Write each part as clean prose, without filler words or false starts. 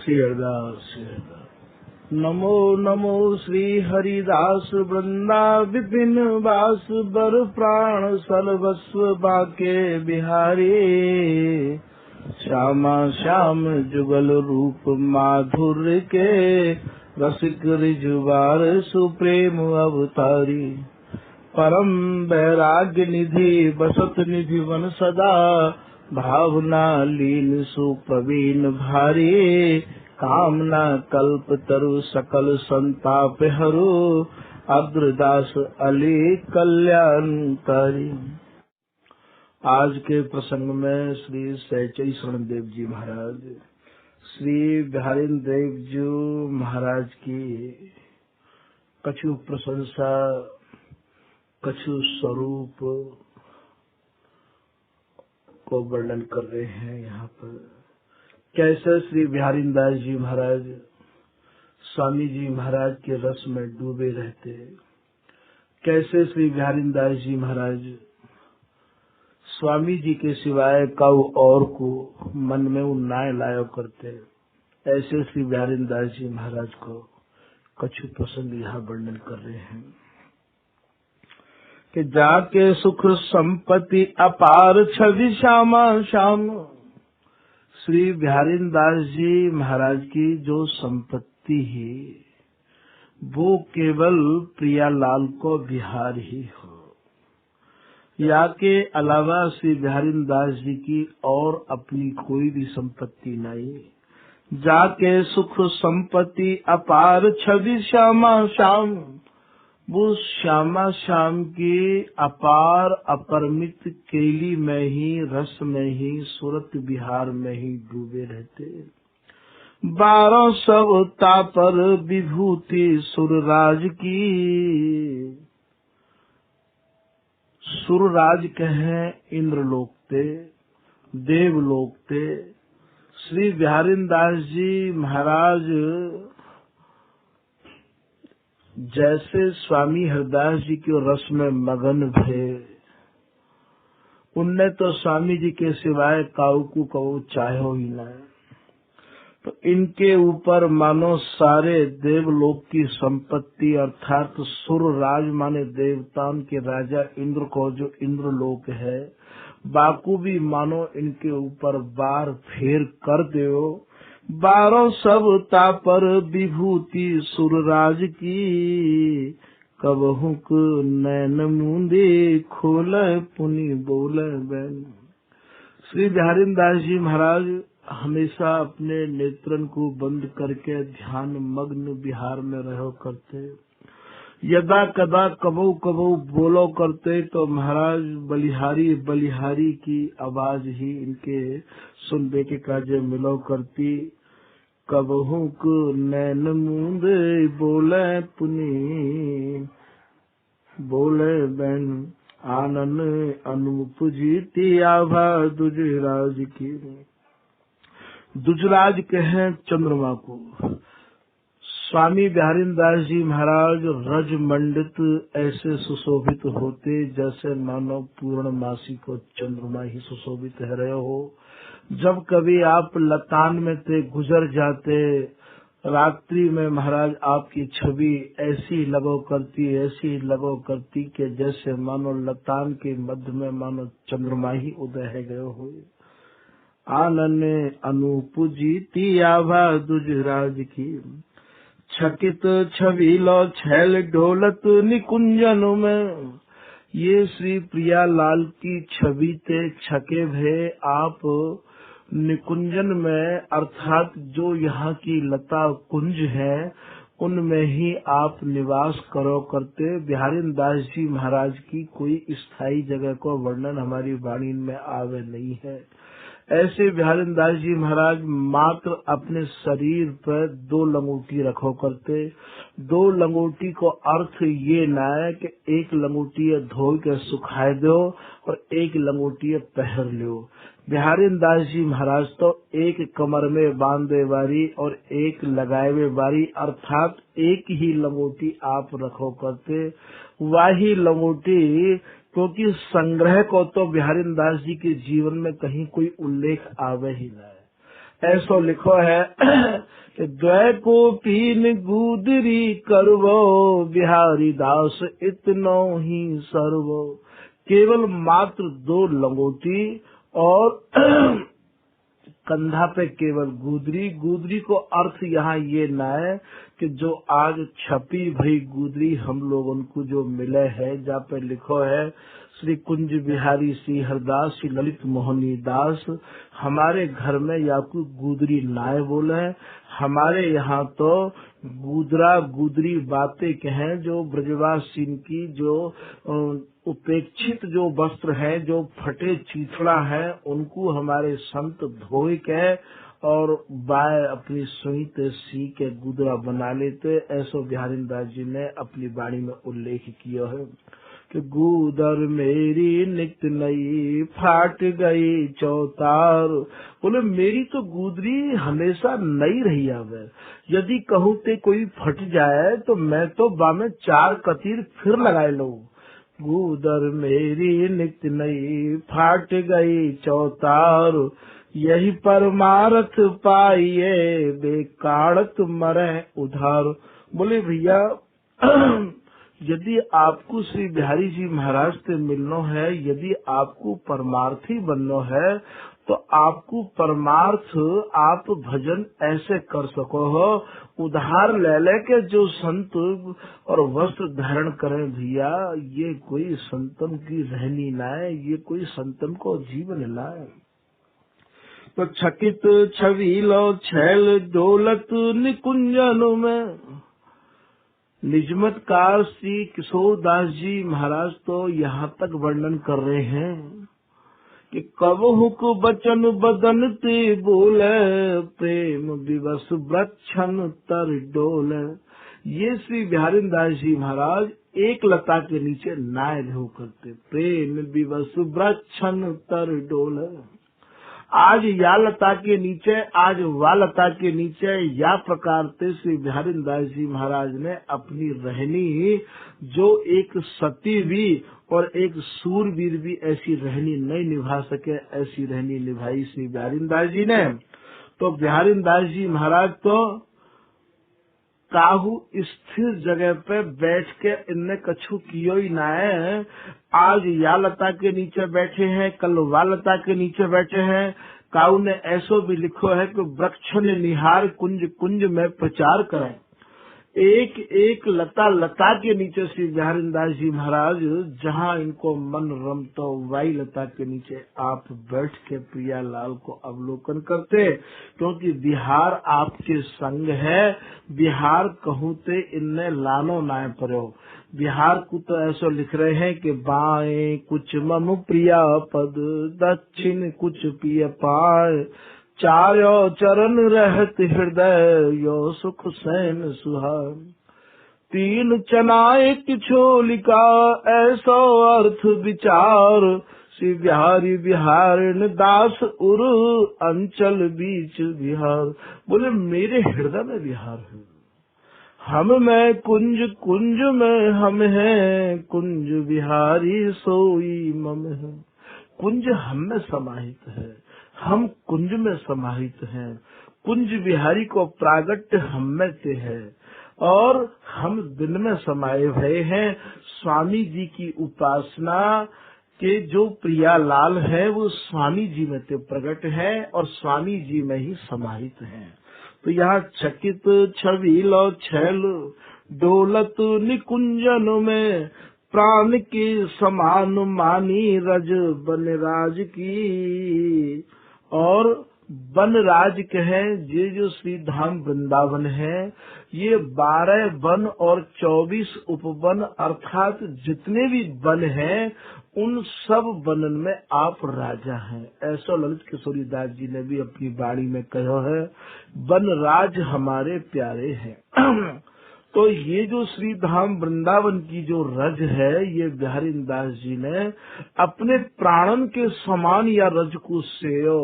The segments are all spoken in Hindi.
श्री हरिदास नमो नमो श्री हरिदास वृंदा विपिन वास बर प्राण सर्वस्व बाके बिहारी श्यामा श्याम जुगल रूप माधुर्य के रसिक रिजुवार सुप्रेम अवतारी परम वैराग्य निधि बसत निधि वन सदा भावना लीन सुप्रवीण भारी कामना कल्प तरु सकल संताप हरु अग्रदास अली कल्याणकारी। आज के प्रसंग में श्री सहचई शरण देव जी महाराज श्री बिहारी देव जी महाराज की कछु प्रशंसा कछु स्वरूप को वर्णन कर रहे हैं। यहाँ पर कैसे श्री बिहारी दास जी महाराज स्वामी जी महाराज के रस में डूबे रहते, कैसे श्री बिहारी दास जी महाराज स्वामी जी के सिवाय कऊ और को मन में उन्नाय लाया करते, ऐसे श्री बिहारी दास जी महाराज को कछु प्रसंग यहाँ वर्णन कर रहे हैं कि जाके सुख संपत्ति अपार छवि श्यामा श्याम। श्री बिहारी दास जी महाराज की जो संपत्ति है वो केवल प्रियालाल को बिहार ही हो, या के अलावा श्री बिहारी दास जी की और अपनी कोई भी संपत्ति नहीं। जाके सुख संपत्ति अपार छवि श्यामा श्याम, वो श्यामा श्याम की अपार अपरिमित केली में ही रस में ही सूरत बिहार में ही डूबे रहते। 1200 तापर विभूति सुरराज की, सुरराज कहें इंद्रलोक ते देवलोक ते। श्री बिहारी दास जी महाराज जैसे स्वामी हरिदास जी के रस में मगन थे, उनने तो स्वामी जी के सिवाय काऊ को कऊ चाहो ही न। तो इनके ऊपर मानो सारे देवलोक की संपत्ति अर्थात सुरराज माने देवताओं के राजा इंद्र को जो इंद्रलोक है, बाकू भी मानो इनके ऊपर बार फेर कर दो। 1200 तापर विभूति सुरराज की, कबहुक नैन मुंदे खोल पुनि बोल बैन। श्री बिहारी दास जी महाराज हमेशा अपने नेत्रन को बंद करके ध्यान मग्न बिहार में रहो करते। यदा कदा कबो कबो बोलो करते तो महाराज बलिहारी बलिहारी की आवाज ही इनके सुनने के काजे मिलो करती। कबहू को नैन मूंद बोले पुनी बोले बैन, आनन अनूप जीती आभा दुजराज की। दुजराज कहें चंद्रमा को। स्वामी बिहारी दास जी महाराज रज मंडित ऐसे सुशोभित होते जैसे मानो पूर्णमासी को चंद्रमा ही सुशोभित है रहे हो। जब कभी आप लतान में थे गुजर जाते, रात्रि में महाराज आपकी छवि ऐसी लगो करती कि जैसे मानो लतान के मध्य में मानो चंद्रमा ही उदय है गए हो। आनन अनूप जीती आभा दुजराज की, छकित छवि लो छैल ढोलत निकुंजन में। ये श्री प्रियालाल की छवि ते छके भे आप निकुंजन में, अर्थात जो यहाँ की लता कुंज है उनमें ही आप निवास करो करते। बिहारी दास जी महाराज की कोई स्थायी जगह को वर्णन हमारी वाणी में आवे नहीं है। ऐसे बिहारी दास जी महाराज मात्र अपने शरीर पर 2 लंगोटी रखो करते। 2 लंगोटी को अर्थ ये न है कि एक लंगोटी धो के सुखाए दो और एक लंगोटी पहन लो। बिहारी दास जी महाराज तो एक कमर में बांधे वाली और एक लगाए हुए वाली, अर्थात एक ही लंगोटी आप रखो करते। वही लंगोटी, क्योंकि संग्रह को तो बिहारी दास जी के जीवन में कहीं कोई उल्लेख आवे ही न है। ऐसो लिखो है कि द्वै को पीन गुदरी करवो, बिहारी दास इतनो ही सर्वो। केवल मात्र 2 लंगोटी और कंधा पे केवल गुदरी। गुदरी को अर्थ यहाँ ये न है कि जो आज छपी भई गुदरी हम लोग उनको जो मिले है, जहाँ पे लिखो है श्री कुंज बिहारी श्री हरदास श्री ललित मोहनी दास, हमारे घर में या कोई गुदरी नाय बोले। हमारे यहाँ तो गुदरा गुदरी बातें कहें, जो ब्रजवासी की जो उपेक्षित जो वस्त्र है, जो फटे चीथड़ा है, उनको हमारे संत धोए के और बाय अपनी सुई ते सी के गुदरा बना लेते। ऐसो बिहारी दास जी ने अपनी वाणी में उल्लेख किया है कि गुदर मेरी नित नई फाट गई चौतार। बोले मेरी तो गुदरी हमेशा नई रही आवे, यदि कहूँ ते कोई फट जाए तो मैं तो बामे 4 कतीर फिर लगाए लूं। गुदर मेरी नित नई फाट गई चौतार, यही परमार्थ पाइए बेकाड़त मरे उधार। बोले भैया यदि आपको श्री बिहारी जी महाराज से मिलना है, यदि आपको परमार्थी बनना है, तो आपको परमार्थ आप भजन ऐसे कर सको हो, उधार ले लेके जो संत और वस्त्र धारण करें भैया, ये कोई संतन की रहनी ना है, ये कोई संतन को जीवन ना है। तो छकित छवीलो छैल डोलत निकुंजन में, निजमतकार श्री किशोर दास जी महाराज तो यहाँ तक वर्णन कर रहे हैं कि कबहुक बचन बदन ते बोले, प्रेम विवश वृक्षन तर डोले। ये श्री बिहारी दास जी महाराज एक लता के नीचे नाय हो करते, प्रेम विवश वृक्षन तर डोले। आज या लता के नीचे, आज वा लता के नीचे, या प्रकार से श्री बिहारी दास जी महाराज ने अपनी रहनी, जो एक सती भी और एक सूरवीर भी ऐसी रहनी नहीं निभा सके, ऐसी रहनी निभाई श्री बिहारी दास जी ने। तो बिहारी दास जी महाराज तो काहू स्थिर जगह पे बैठ के इनने कछु कियो ही ना है। आज या लता के नीचे बैठे हैं, कल वा लता के नीचे बैठे हैं। काहू ने ऐसो भी लिखो है कि वृक्ष ने निहार कुंज कुंज में प्रचार करें। एक एक लता लता के नीचे श्री बिहारी दास जी महाराज जहाँ इनको मन रमतो, वाई लता के नीचे आप बैठ के प्रिया लाल को अवलोकन करते, क्योंकि बिहार आपके संग है। बिहार कहूँ ते इनने लानो नाय परो। बिहार को तो ऐसा लिख रहे हैं कि बाएं कुछ मम प्रिया पद, दक्षिण कुछ पिय पाए, चारो चरण रहत हृदय, यो सुख सैन सुहार। 3 चना एक छोलिका, ऐसो अर्थ विचार, श्री बिहारी बिहारिन दास उर अंचल बीच बिहार। बोले मेरे हृदय में बिहार है, हम में कुंज कुंज में हम हैं, कुंज बिहारी सोई मम है। कुंज हम में समाहित है, हम कुंज में समाहित हैं। कुंज बिहारी को प्रागट्य हम में से है और हम दिन में समाये हुए हैं। स्वामी जी की उपासना के जो प्रियालाल है वो स्वामी जी में से प्रकट है और स्वामी जी में ही समाहित हैं। तो यहाँ चकित छबील छैल डोलत निकुंजन में, प्राण के समान मानी रज बनराज की। और बनराज कहे ये जो श्री धाम वृंदावन है, ये 12 वन और 24 उपवन अर्थात जितने भी वन हैं, उन सब वनन में आप राजा हैं। ऐसा ललित किशोरी दास जी ने भी अपनी वाणी में कहा है, बनराज हमारे प्यारे हैं। तो ये जो श्री धाम वृंदावन की जो रज है, ये बिहारी दास जी ने अपने प्राणन के समान या रज को सेयो।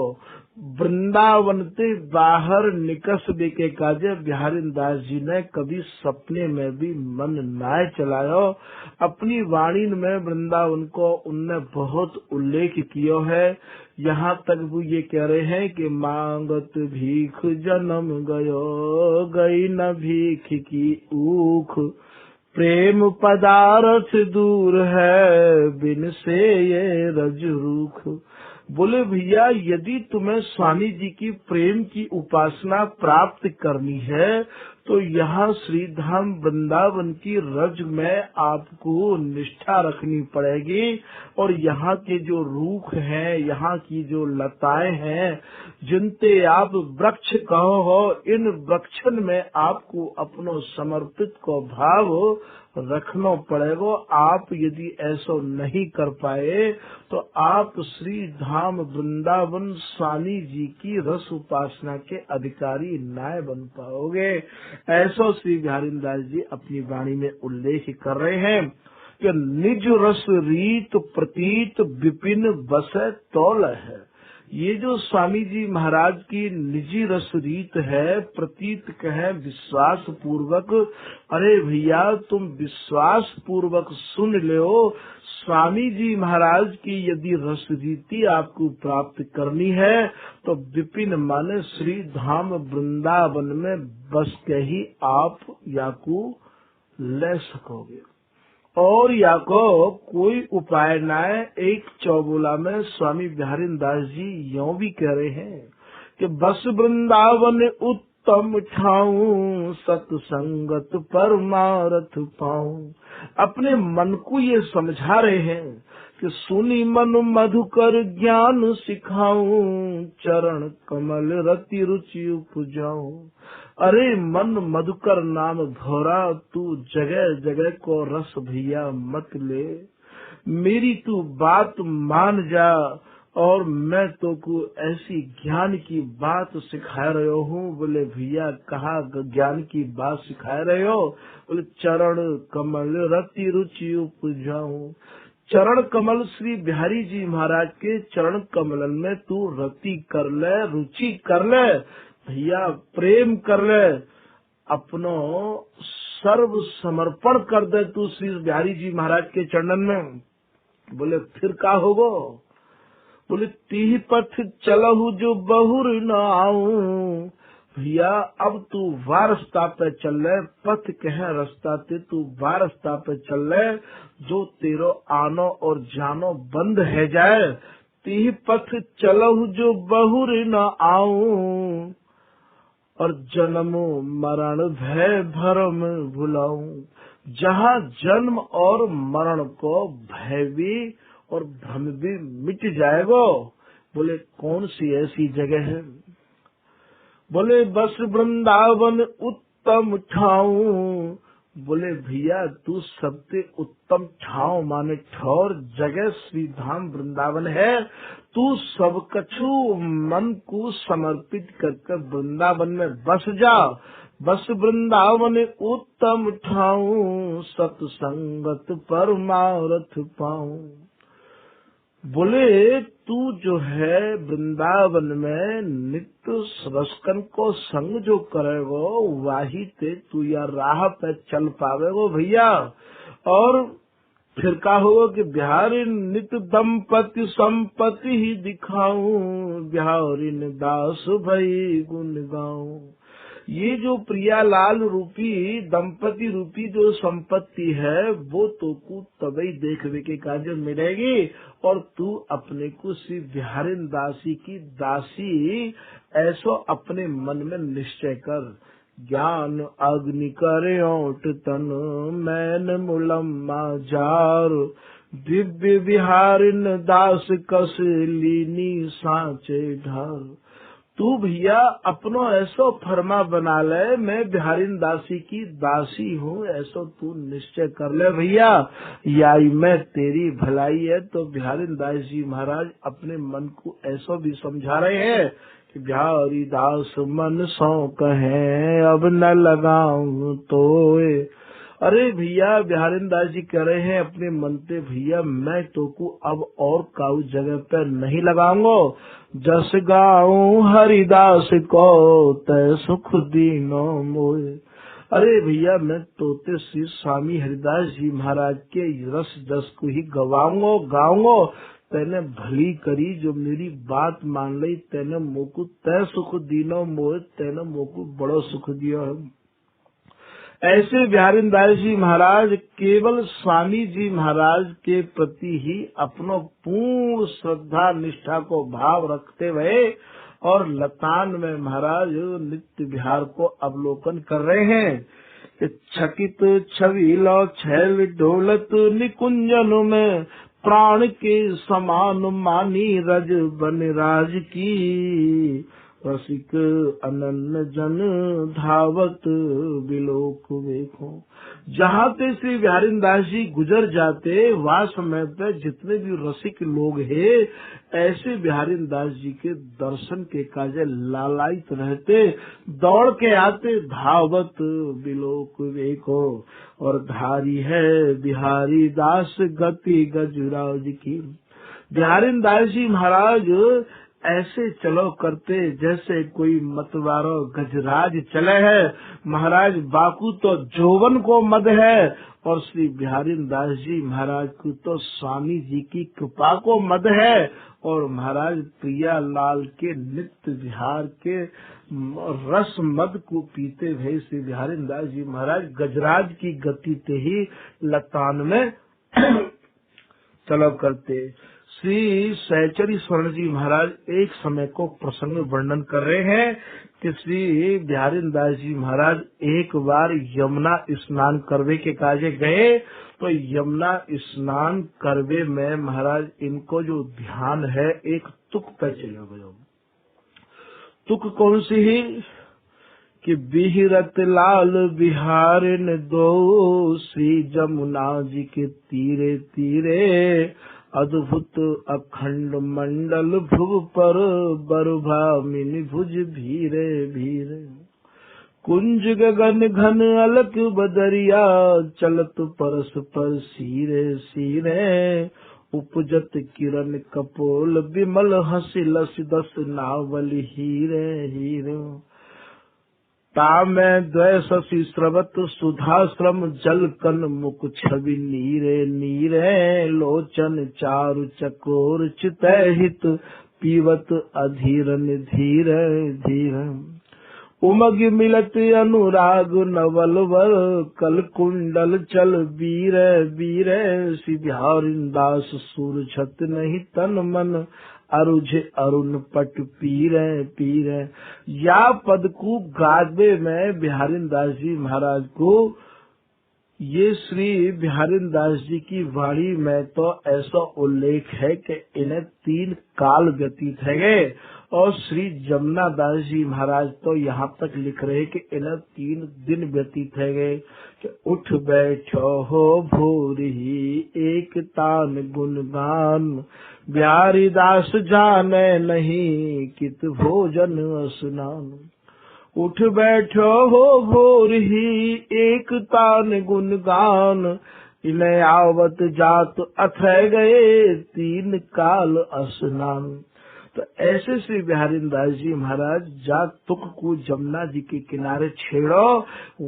वृंदावन ते बाहर निकस बेके काजे बिहारी दास जी ने कभी सपने में भी मन नाय चलायो। अपनी वाणी में वृंदावन को उनने बहुत उल्लेख किया है। यहाँ तक वो ये कह रहे हैं कि मांगत भीख जन्म गयो, गई न भीख की ऊख, प्रेम पदार्थ दूर है, बिन से ये रज रूख। बोले भैया, यदि तुम्हें स्वामी जी की प्रेम की उपासना प्राप्त करनी है तो यहाँ श्री धाम वृंदावन की रज में आपको निष्ठा रखनी पड़ेगी। और यहाँ के जो रूख हैं, यहाँ की जो लताएं हैं, जिनते आप वृक्ष कहो हो, इन वृक्षन में आपको अपनो समर्पित को भाव रखना पड़ेगा। आप यदि ऐसा नहीं कर पाए तो आप श्री धाम वृंदावन स्वामी जी की रस उपासना के अधिकारी नाय बन पाओगे। ऐसा श्री बिहारी दास जी अपनी वाणी में उल्लेख कर रहे हैं कि निज रस रीत प्रतीत विपिन बसे तौल है। ये जो स्वामी जी महाराज की निजी रस रीत है, प्रतीत कहे विश्वास पूर्वक। अरे भैया, तुम विश्वास पूर्वक सुन लो, स्वामी जी महाराज की यदि रस रीति आपको प्राप्त करनी है तो विपिन माने श्री धाम वृंदावन में बस के ही आप याकू ले सकोगे। और या को कोई उपाय न है। एक चौबोला में स्वामी बिहारी दास जी यों भी कह रहे हैं कि बस वृंदावन उत्तम ठाऊं, सत्संगत परमारथ पाऊं। अपने मन को ये समझा रहे हैं कि सुनी मन मधुकर ज्ञान सिखाऊं, चरण कमल रति रुचि उपजाऊं। अरे मन मधुकर नाम भोरा, तू जगह जगह को रस भैया मत ले, मेरी तू बात मान जा और मैं तो को ऐसी ज्ञान की बात सिखा रहे हूँ। बोले भैया, कहा ज्ञान की बात सिखा रहे हो? बोले चरण कमल रति रुचि उपजाऊं। चरण कमल श्री बिहारी जी महाराज के चरण कमलन में तू रति कर ले, रुचि कर ले भैया, प्रेम कर ले, अपनो सर्व समर्पण कर दे तू श्री बिहारी जी महाराज के चरणन में। बोले फिर का होगो? बोले तीह पथ चलहु जो बहुर न आऊं। भैया, अब तू वारस्ता पे चल ले, पथ कह रास्ता ते तू वारस्ता पे चल ले, जो तेरो आनो और जानो बंद है जाए। तीह पथ चलहु जो बहुर न आऊं, और जन्म मरण भय भरम भुलाऊं। जहाँ जन्म और मरण को भय भी और भ्रम भी मिट जाएगा। बोले कौन सी ऐसी जगह है? बोले बस वृंदावन उत्तम ठाऊं। बोले भैया, तू सबसे उत्तम ठाव माने ठौर जगह श्री धाम वृंदावन है। तू सब कछु मन को समर्पित करके वृंदावन में बस जा। बस वृंदावन उत्तम ठाऊं, सत्संगत परमारथ पाऊं। बोले तू जो है वृंदावन में नित्य रसकन को संग जो करेगो, वही ते तू या राह पे चल पावेगो भैया। और फिर का होगा कि बिहारी नित्य दंपति संपत्ति ही दिखाऊं, बिहारी ने दास भई गुण गाऊं। ये जो प्रियालाल रूपी दंपति रूपी जो संपत्ति है, वो तो को तभी देखने के कार्य मिलेगी। और तू अपने को श्री बिहारी दासी की दासी ऐसो अपने मन में निश्चय कर। ज्ञान अग्नि करे ओट तन, मैन मुलम्मा जार, दिव्य बिहारिन दास कस लीनी सांचे ढार। तू भैया अपनो ऐसो फरमा बना ले, मैं बिहारी दासी की दासी हूँ, ऐसो तू निश्चय कर ले भैया। याई मैं तेरी भलाई है। तो बिहारी दास जी महाराज अपने मन को ऐसो भी समझा रहे हैं कि बिहारी दास मन सो कहे, अब न लगाऊं तोए, अरे भैया बिहारिंदास जी कह रहे हैं अपने मन पे, भैया मैं तो को अब और काऊ जगह पर नहीं लगाऊंगा। जस गाऊं हरिदास को तय सुख दीनो मोए। अरे भैया मैं तोते श्री स्वामी हरिदास जी महाराज के रस जस को ही गाऊंगा। तेने भली करी जो मेरी बात मान ली, तेने मोकू तय सुख दीनो मोए, तेने मोकू बड़ो सुख दियो है। ऐसे बिहारिंदास जी महाराज केवल स्वामी जी महाराज के प्रति ही अपनो पूर्ण श्रद्धा निष्ठा को भाव रखते हुए और लतान में महाराज नित्य विहार को अवलोकन कर रहे हैं कि छकित छविलो छैल ढोलत निकुंजन में प्राण के समान मानी रज बन राज की। रसिक अनन्य जन धावत बिलोक देखो। जहाँ पे श्री बिहारिंदास जी गुजर जाते वह समय पे जितने भी रसिक लोग हैं ऐसे बिहारिंदास जी के दर्शन के काजे लालायित रहते, दौड़ के आते धावत बिलोक देखो। और धारी है बिहारी दास गति गजराज की। बिहारिंदास जी महाराज ऐसे चलो करते जैसे कोई मतवारो गजराज चले है। महाराज बाकू तो जोवन को मद है और श्री बिहारिंदास जी महाराज को तो स्वामी जी की कृपा को मद है। और महाराज प्रिया लाल के नित्य विहार के रस मद को पीते हुए श्री बिहारिंदास जी महाराज गजराज की गति ते ही लतान में चलो करते। श्री सहचरी स्वर्ण जी महाराज एक समय को प्रसंग वर्णन कर रहे हैं कि श्री बिहारिंदास जी महाराज एक बार यमुना स्नान करवे के काजे गए, तो यमुना स्नान करवे में महाराज इनको जो ध्यान है एक तुक पे चले गए। तुक कौन सी ही कि बिहरत लाल बिहारिन दो श्री जमुना जी के तीरे तीरे। अद्भुत अखंड मंडल भुव पर बरुभामिनी भुज भीरे भीरे। कुंज गगन घन अलक बदरिया चलत परस पर सीरे सीरे। उपजत किरण कपोल विमल हसी लस दस नावल हीरे हीरे। तामे द्वय शशि स्रवत सुधा श्रम जल कन मुख छवि नीरे नीरे। लोचन चारु चकोर चितय हित पीवत अधीरन धीरे धीरे। उमग मिलत अनुराग नवल वर कल कुंडल चल बीरे बीरे। श्री बिहारिंदास सुर छत नहीं तन मन अरुझ अरुण पट पीरे पीरे। या पद को गावे में बिहारिंदास जी महाराज को ये श्री बिहारिंदास जी की वाणी में तो ऐसा उल्लेख है कि इन्हें 3 काल व्यतीत है गए। और श्री जमुना दास जी महाराज तो यहाँ तक लिख रहे कि इन्हें 3 दिन व्यतीत है गए कि उठ बैठो हो भोर ही एक तान गुणगान। बिहारीदास जाने नहीं कित भोजन स्नान। उठ बैठो हो भोर ही एक तान गुणगान। इन्हें आवत जात अथय गए 3 काल स्नान। तो ऐसे श्री बिहारिंदास जी महाराज जा तुक को जमुना जी के किनारे छेड़ो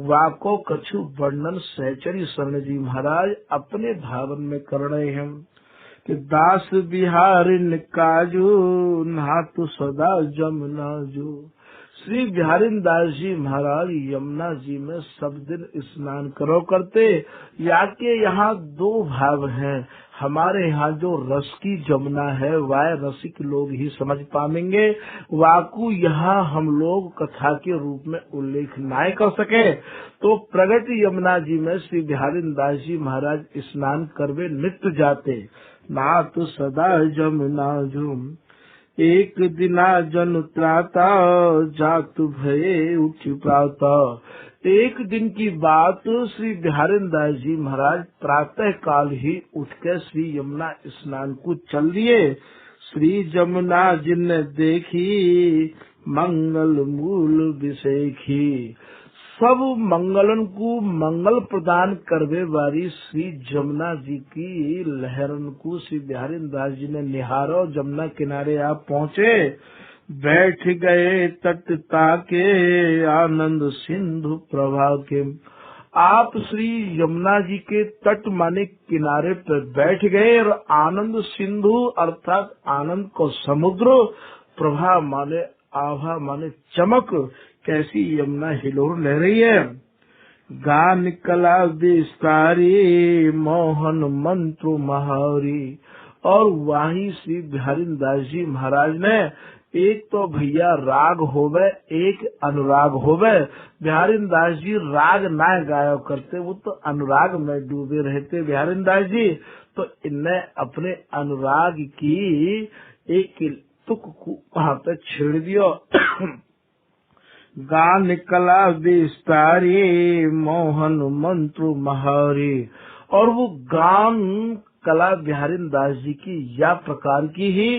वाको कछु वर्णन सहचरी स्वर्ण जी महाराज अपने भावन में कर रहे हैं कि दास बिहारिन काजू नातु सदा जमुना जो। श्री बिहारिंदास जी महाराज यमुना जी में सब दिन स्नान करो करते। या के यहाँ 2 भाव हैं। हमारे यहाँ जो रस की जमुना है वह रसिक लोग ही समझ पाएंगे, वाकु यहाँ हम लोग कथा के रूप में उल्लेख न कर सके। तो प्रगट यमुना जी में श्री बिहारिंदास जी महाराज स्नान करवे नित्य जाते। नाथ सदा जमुना झूम एक दिना जन त्राता जातु भये उठ प्राता। एक दिन की बात श्री बिहारिंदास जी महाराज प्रातः काल ही उठकर श्री यमुना स्नान को चल दिए। श्री जमुना जिन देखी मंगल मूल विषेखी। सब मंगलन को मंगल प्रदान करवे वाली श्री जमुना जी की लहरन को श्री बिहारी दास जी ने निहारो। जमुना किनारे आप पहुँचे, बैठ गए तट ताके आनंद सिंधु प्रभा के। आप श्री यमुना जी के तट माने किनारे पर बैठ गए और आनंद सिंधु अर्थात आनंद को समुद्र, प्रभा माने आभा माने चमक, कैसी यमुना हिलोर ले रही है। गान कला विस्तारी मोहन मंत्र महारी। और वहीं श्री बिहारी दास जी महाराज ने एक तो भैया राग होवे, एक अनुराग होवे। बिहारी दास जी राग ना गाया करते, वो तो अनुराग में डूबे रहते बिहारी दास जी। तो इनने अपने अनुराग की एक तुक को वहाँ पे छेड़ दियो। गान कला विस्तारी मोहन मंत्र महारी। और वो गान कला बिहारी दास जी की या प्रकार की ही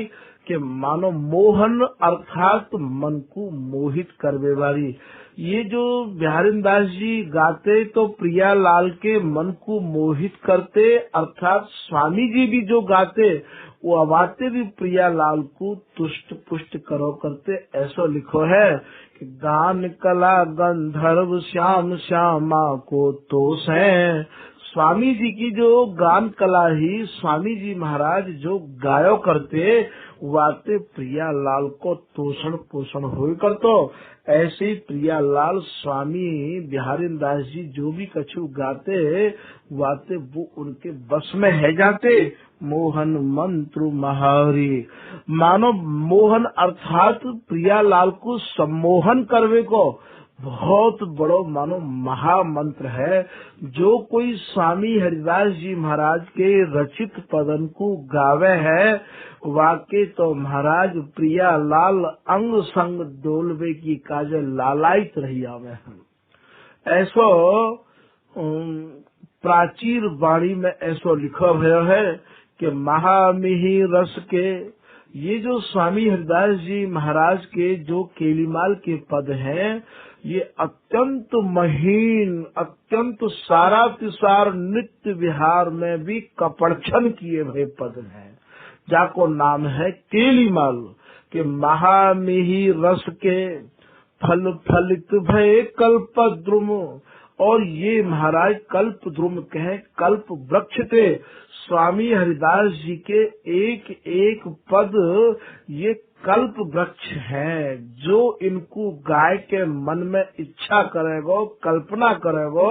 कि मानो मोहन अर्थात मन को मोहित करने वाली। ये जो बिहारी दास जी गाते तो प्रिया लाल के मन को मोहित करते, अर्थात स्वामी जी भी जो गाते वो आवाते भी प्रिया लाल को तुष्ट पुष्ट करो करते। ऐसा लिखो है कि गान कला गंधर्व श्याम श्यामा को तोष है। स्वामी जी की जो गान कला ही स्वामी जी महाराज जो गायो करते वाते प्रिया लाल को तोषण पोषण हो करतो। ऐसे ही प्रिया लाल स्वामी बिहारी दास जी जो भी कछु गाते वाते वो उनके बस में है जाते। मोहन मंत्र महारी मानो मोहन अर्थात प्रिया लाल को सम्मोहन करवे को बहुत बड़ो मानो महामंत्र है। जो कोई स्वामी हरिदास जी महाराज के रचित पदन को गावे है वाके तो महाराज प्रिया लाल अंग संग डोलवे की काजल लालायित रही आवे हैं। ऐसो प्राचीर वाणी में ऐसो लिखा हुआ है कि महामिहि रस के। ये जो स्वामी हरिदास जी महाराज के जो केलीमाल के पद हैं ये अत्यंत महीन, अत्यंत सारा तिसार नित्य विहार में भी कपड़छन किए हुए पद हैं, जाको नाम है केलीमाल के। महामिहि रस के फल फलित भय कल्पद्रुम। और ये महाराज कल्प द्रुम कहे कल्प वृक्ष थे। स्वामी हरिदास जी के एक एक पद ये कल्प वृक्ष है। जो इनको गाय के मन में इच्छा करेगो, कल्पना करेगो,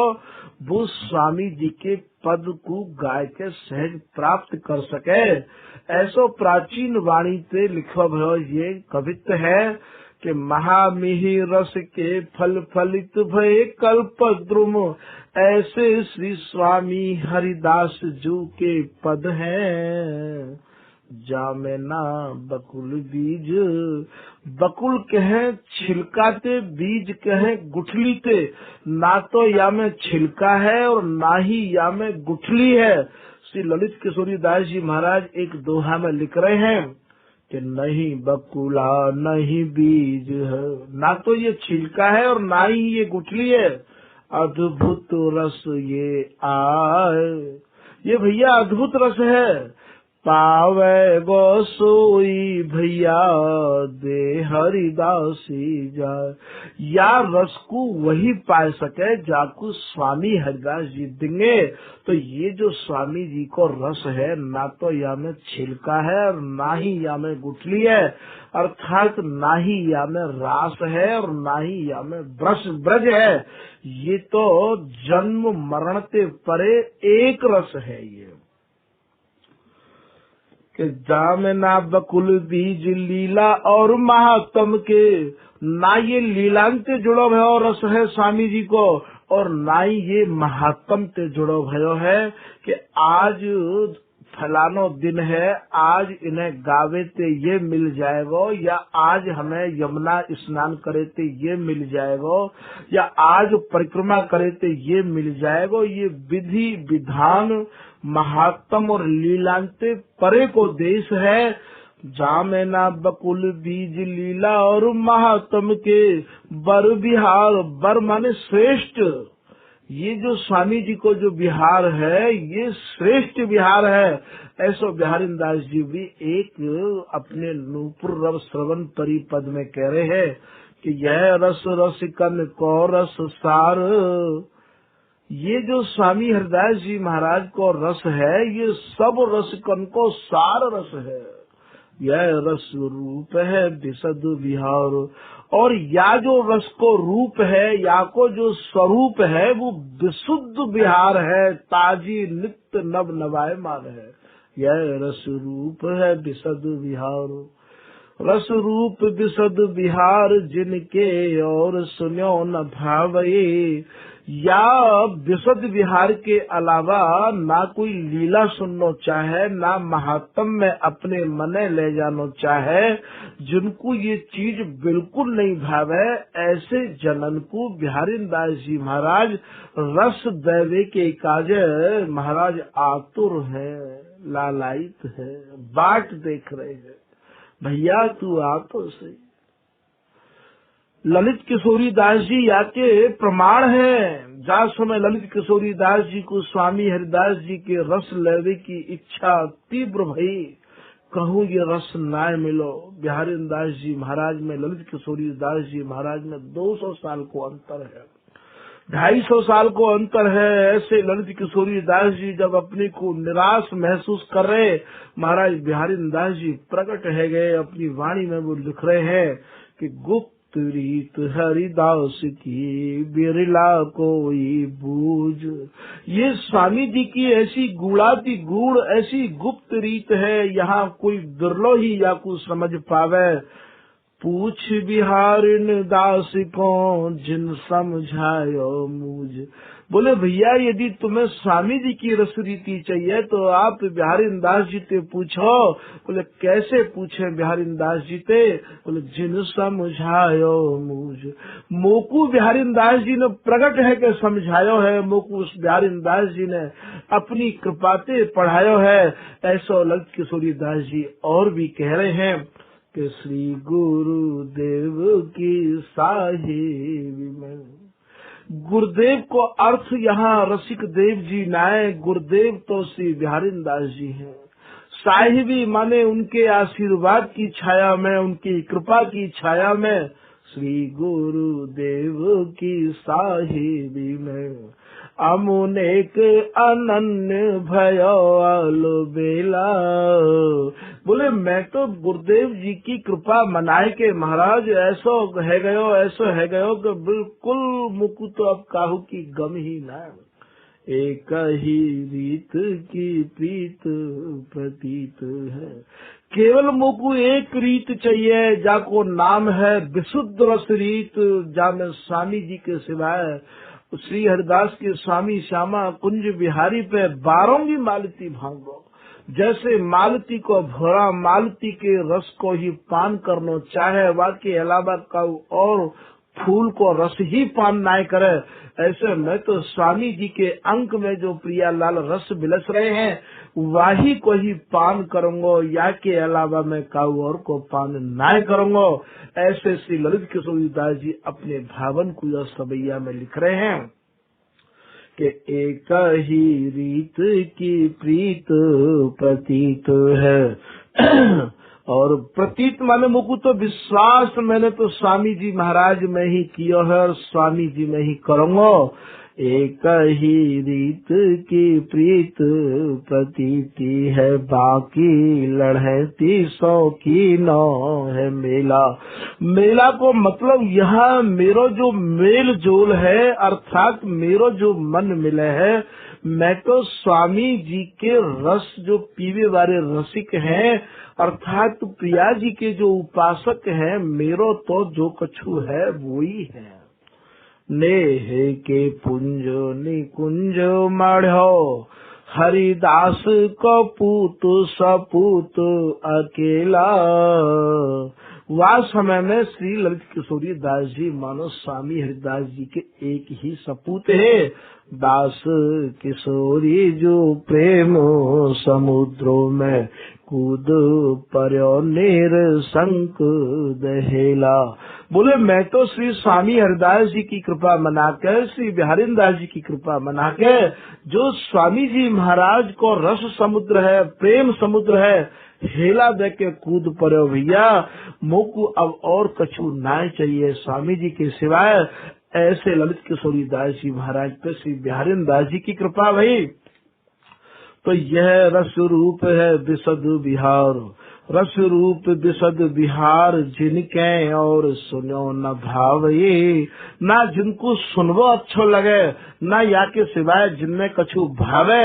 वो स्वामी जी के पद को गाय के सहज प्राप्त कर सके। ऐसो प्राचीन वाणी से लिखा भयो ये कवित्व है कि महामिहि रस के फल फलित भय कल्प द्रुम। ऐसे श्री स्वामी हरिदास जी के पद हैं। जामेना बकुल बीज। बकुल कहे छिलकाते, बीज कहे गुठली ते। ना तो या में छिलका है और ना ही या में गुठली है। श्री ललित किशोरी दास जी महाराज एक दोहा में लिख रहे हैं कि नहीं बकुला नहीं बीज है, ना तो ये छिलका है और ना ही ये गुठली है। अद्भुत रस ये आए, ये भैया अद्भुत रस है। पावे गो सोई भैया दे हरिदासी जाए। या रस को वही पा सके जाको स्वामी हरिदास जी देंगे। तो ये जो स्वामी जी को रस है ना तो या में छिलका है और ना ही या में गुठली है, अर्थात ना ही या में रास है और ना ही या में ब्रज है। ये तो जन्म मरण ते परे एक रस है ये कि जामना बकुल बीज लीला और महात्म के। ना ये लीलांत जुड़ो भयो रस है स्वामी जी को और ना ही ये महात्म ते जुड़ो भयो है कि आज फलानो दिन है, आज इन्हें गावे ते ये मिल जाएगो, या आज हमें यमुना स्नान करे ते ये मिल जाएगो, या आज परिक्रमा करे ते ये मिल जाएगो। ये विधि विधान महात्म और लीलांते परे को देश है। जामेना बकुल बीज लीला और महात्म के बर बिहार, बर माने श्रेष्ठ। ये जो स्वामी जी को जो बिहार है ये श्रेष्ठ बिहार है। ऐसो बिहारी दास जी भी एक अपने नूपुर रव श्रवण परिपद में कह रहे हैं कि यह रस रसिकन को रस सार। ये जो स्वामी हरिदास जी महाराज को रस है ये सब रसिकन को सार रस है। यह रस रूप है विशद विहार, और या जो रस को रूप है या को जो स्वरूप है वो विशुद्ध विहार है, ताजी नित्य नव नवायमान है। यह रस रूप है विशद विहार, रस रूप विशद विहार जिनके और सुनो न भावे। या विशद विहार के अलावा ना कोई लीला सुनना चाहे, ना महात्म में अपने मने ले जाना चाहे, जिनको ये चीज बिल्कुल नहीं भावे, ऐसे जनन को बिहारी दास जी महाराज रस देवे के काजे महाराज आतुर है, लालायित है, बाट देख रहे हैं। भैया तू आ तो सही। ललित किशोरी दास जी याके प्रमाण है। जा समय ललित किशोरी दास जी को स्वामी हरिदास जी के रस लेवे की इच्छा तीव्र भई, कहूँ ये रस ना मिलो। बिहारी दास जी महाराज में ललित किशोरी दास जी महाराज में 200 साल को अंतर है, 250 साल को अंतर है। ऐसे ललित किशोरी दास जी जब अपने को निराश महसूस कर रहे, महाराज बिहारी दास जी प्रकट है गए, अपनी वाणी में वो लिख रहे हैं कि गुप्त रीत हरिदास की बिरला कोई बूझ। ये स्वामी जी की ऐसी गुणाति गुण, ऐसी गुप्त रीत है, यहाँ कोई बिरलो ही या कुछ समझ पावे। पूछ बिहारिन दास को जिन समझायो मुझ। बोले भैया यदि तुम्हें स्वामी जी की रस रीति चाहिए तो आप बिहारी दास जी ते पूछो। बोले कैसे पूछे बिहारी दास जी ते? बोले जिन समझायो मुझ। मोकू बिहारी दास जी ने प्रकट है के समझायो है, मोकू उस बिहारी दास जी ने अपनी कृपाते पढ़ायो है। ऐसा ललित किशोरी दास जी और भी कह रहे हैं कि श्री गुरुदेव की साहिब में। गुरुदेव को अर्थ यहाँ रसिक देव जी नाए, गुरुदेव तो श्री बिहारी दास जी हैं। साहिबी माने उनके आशीर्वाद की छाया में, उनकी कृपा की छाया में, श्री गुरुदेव की साहिबी में। अमुनेक अनन्य भयो आलो बेला। बोले मैं तो गुरुदेव जी की कृपा मनाए के महाराज ऐसो है गयो, ऐसो है गयो कि बिल्कुल मुकु तो अब काहू की गम ही ना। एक ही रीत की प्रीत प्रतीत है। केवल मुकु एक रीत चाहिए, जाको नाम है विशुद्ध रस रीत, जा में स्वामी जी के सिवाय श्री हरिदास के स्वामी श्यामा कुंज बिहारी पे बारोंगी मालती भांगो। जैसे मालती को भोरा मालती के रस को ही पान करना चाहे, वाके अलावा का और फूल को रस ही पान ना करे, ऐसे मैं तो स्वामी जी के अंक में जो प्रियालाल रस बिलस रहे हैं वही को ही पान करूंगा, या के अलावा मैं काऊ और को पान ना करूंगा। ऐसे श्री ललित किशोरी दास जी अपने भावन को सबैया में लिख रहे हैं कि एक ही रीत की प्रीत प्रतीत है। और प्रतीत माने मुकु तो विश्वास मैंने तो स्वामी जी महाराज में ही किया है और स्वामी जी में ही करूंगा। एक ही रीत की प्रीत प्रतीति है, बाकी लड़ती सौ की नौ है मेला। मेला को मतलब यहाँ मेरो जो मेल जोल है, अर्थात मेरो जो मन मिले है, मैं तो स्वामी जी के रस जो पीवे वाले रसिक हैं, अर्थात प्रिया जी के जो उपासक हैं, मेरो तो जो कछु है वो ही है। नेह के पुंज निकुंज मढ़ो, हरिदास को पूत सपूत अकेला। वह समय में श्री ललित किशोरी दास जी मानो स्वामी हरिदास जी के एक ही सपूत है। दास किशोरी जो प्रेम समुद्रों में कूद पर्यो नेर संक दहेला। बोले मैं तो श्री स्वामी हरिदास जी की कृपा मनाकर, श्री बिहारीदास जी की कृपा मनाकर, जो स्वामी जी महाराज को रस समुद्र है, प्रेम समुद्र है, हेला दे के कूद पर्यो भैया, मोकू अब और कछु ना चाहिए स्वामी जी के सिवाय। ऐसे ललित किशोरी दास जी महाराज पे श्री बिहारीदास जी की कृपा भई। तो यह रस रूप है विशद बिहार, रस रूप विशद बिहार, जिनके और सुनो न भाव ये, ना जिनको सुनवो अच्छो लगे, ना या के सिवाय जिनमें कछु भावे।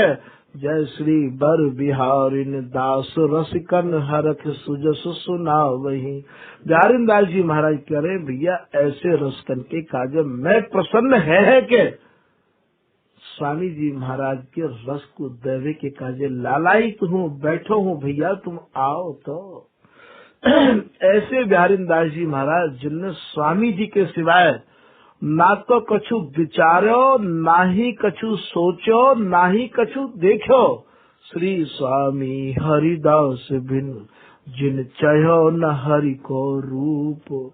जय श्री बर बिहारिन दास रसिकन हरख सुजस सुना वही। बिहारीदास जी महाराज कह रहे भैया ऐसे रसकन के काज मैं प्रसन्न है के स्वामी जी महाराज के रस को देवे के काजे लालायित हूँ, बैठो हूँ भैया तुम आओ तो। ऐसे बिहारीदास जी महाराज जिनने स्वामी जी के सिवाय ना तो कछु विचारो, ना ही कछु सोचो, ना ही कछु देखो। श्री स्वामी हरिदास बिन जिन चयो न हरि को रूप,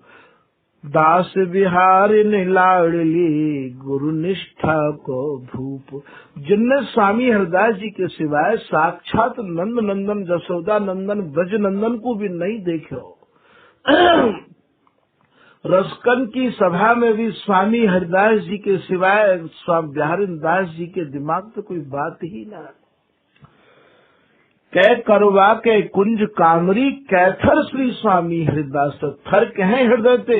दास बिहारिन लाडली गुरु निष्ठा को भूप। जिनने स्वामी हरिदास जी के सिवाय साक्षात नंद नंदन, जसोदा नंदन, ब्रज नंदन को भी नहीं देखो। रसकन की सभा में भी स्वामी हरिदास जी के सिवाय स्वामी बिहारीदास जी के दिमाग पे कोई बात ही ना। कै करवा के कुंज कामरी, कैथर श्री स्वामी हरिदास थर कहे हृदय ते।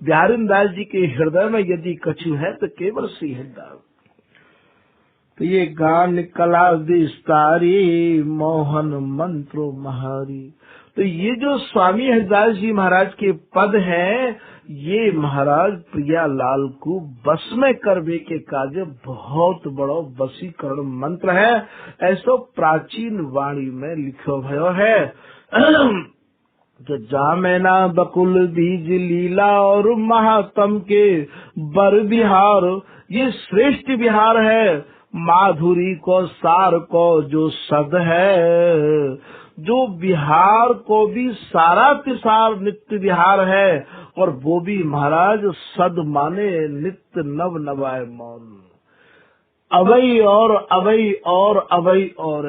बिहारीदास जी के हृदय में यदि कछु है तो केवल श्री हरिदास। तो ये गान कला विस्तारी, मोहन मंत्रो महारी। तो ये जो स्वामी हरिदास जी महाराज के पद हैं, ये महाराज प्रियालाल को बस में करवे के काजे बहुत बड़ो वशीकरण मंत्र है, ऐसो प्राचीन वाणी में लिखो भयो है। तो जामेना बकुल बीज लीला और महात्म के बर बिहार, ये श्रेष्ठ बिहार है। माधुरी को सार को जो सद है, जो बिहार को भी सारा तिसार नित्य बिहार है, और वो भी महाराज सद माने नित्य नव नवाय मौन। अवई और अवई और अवई और,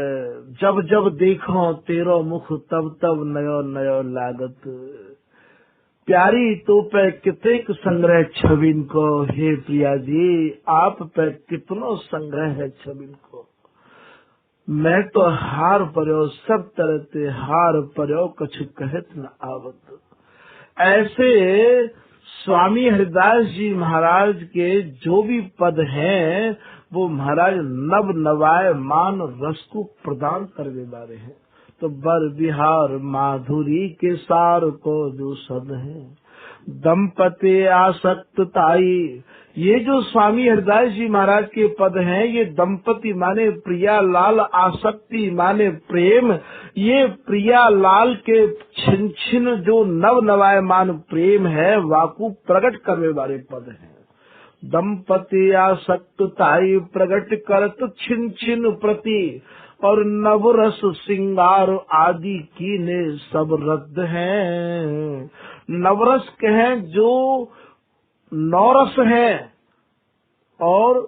जब जब देखो तेरो मुख तब तब नयो नयो लागत। प्यारी तो पे कितेक संग्रह छबिन को, हे प्रिया जी आप पे कितनो संग्रह है छबिन को। मैं तो हार पर्यो सब तरह ते हार पर्यो, कछु कहत न आवत। ऐसे स्वामी हरिदास जी महाराज के जो भी पद हैं वो महाराज नव नवाय मान रस को प्रदान करने वाले हैं। तो बर बिहार माधुरी के सार को जो सद है, दंपति आसक्तताई। ये जो स्वामी हरिदास जी महाराज के पद हैं, ये दंपति माने प्रियालाल, आसक्ति माने प्रेम। ये प्रियालाल के छिन छिन जो नव नवायमान प्रेम है वाकु प्रकट करने वाले पद हैं। दंपति आसक्तताई प्रकट करत छिन छिन प्रति, और नवरस सिंगार आदि की ने सब रद्द हैं। नवरस कहें जो नौरस है, और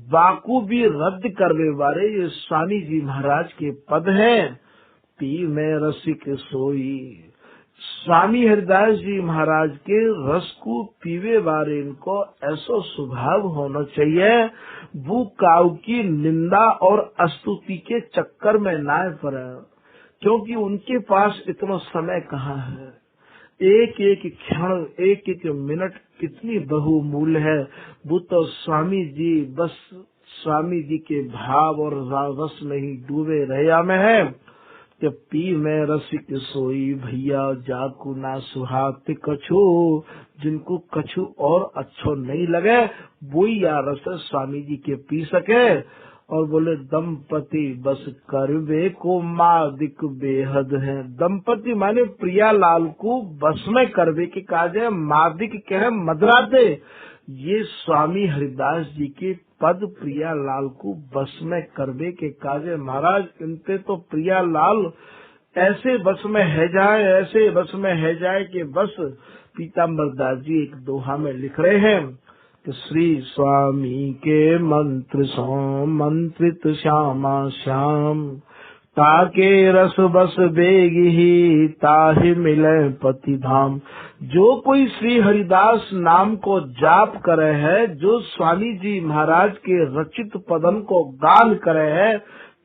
बाकू भी रद्द करने वाले ये स्वामी जी महाराज के पद हैं। पी में रसिक सोई, स्वामी हरिदास जी महाराज के रस को पीवे वाले इनको ऐसा स्वभाव होना चाहिए, वो काऊ की निंदा और स्तुति के चक्कर में ना पड़े, क्योंकि उनके पास इतना समय कहाँ है। एक एक क्षण, एक एक मिनट कितनी बहुमूल्य है। वो तो स्वामी जी बस स्वामी जी के भाव और रस में ही डूबे रहे में है। कि पी में रसिक सोई भैया जाकू ना सुहात कछु, जिनको कछु और अच्छो नहीं लगे वही या रस स्वामी जी के पी सके। और बोले दंपति बस करवे को मादिक बेहद है। दंपति माने प्रियालाल को बस में करवे के काजे, मादिक कहे मदराते। ये स्वामी हरिदास जी के पद प्रियालाल को बस में करवे के काजे। महाराज इनते तो प्रियालाल ऐसे बस में है जाए, ऐसे बस में है जाए कि बस पीताम्बर दास जी एक दोहा में लिख रहे हैं कि श्री स्वामी के मंत्र सो मंत्रित श्यामा श्याम, ताके रस बस बेगी ही ताहि मिले पति धाम। जो कोई श्री हरिदास नाम को जाप करे है, जो स्वामी जी महाराज के रचित पदन को गान करे है,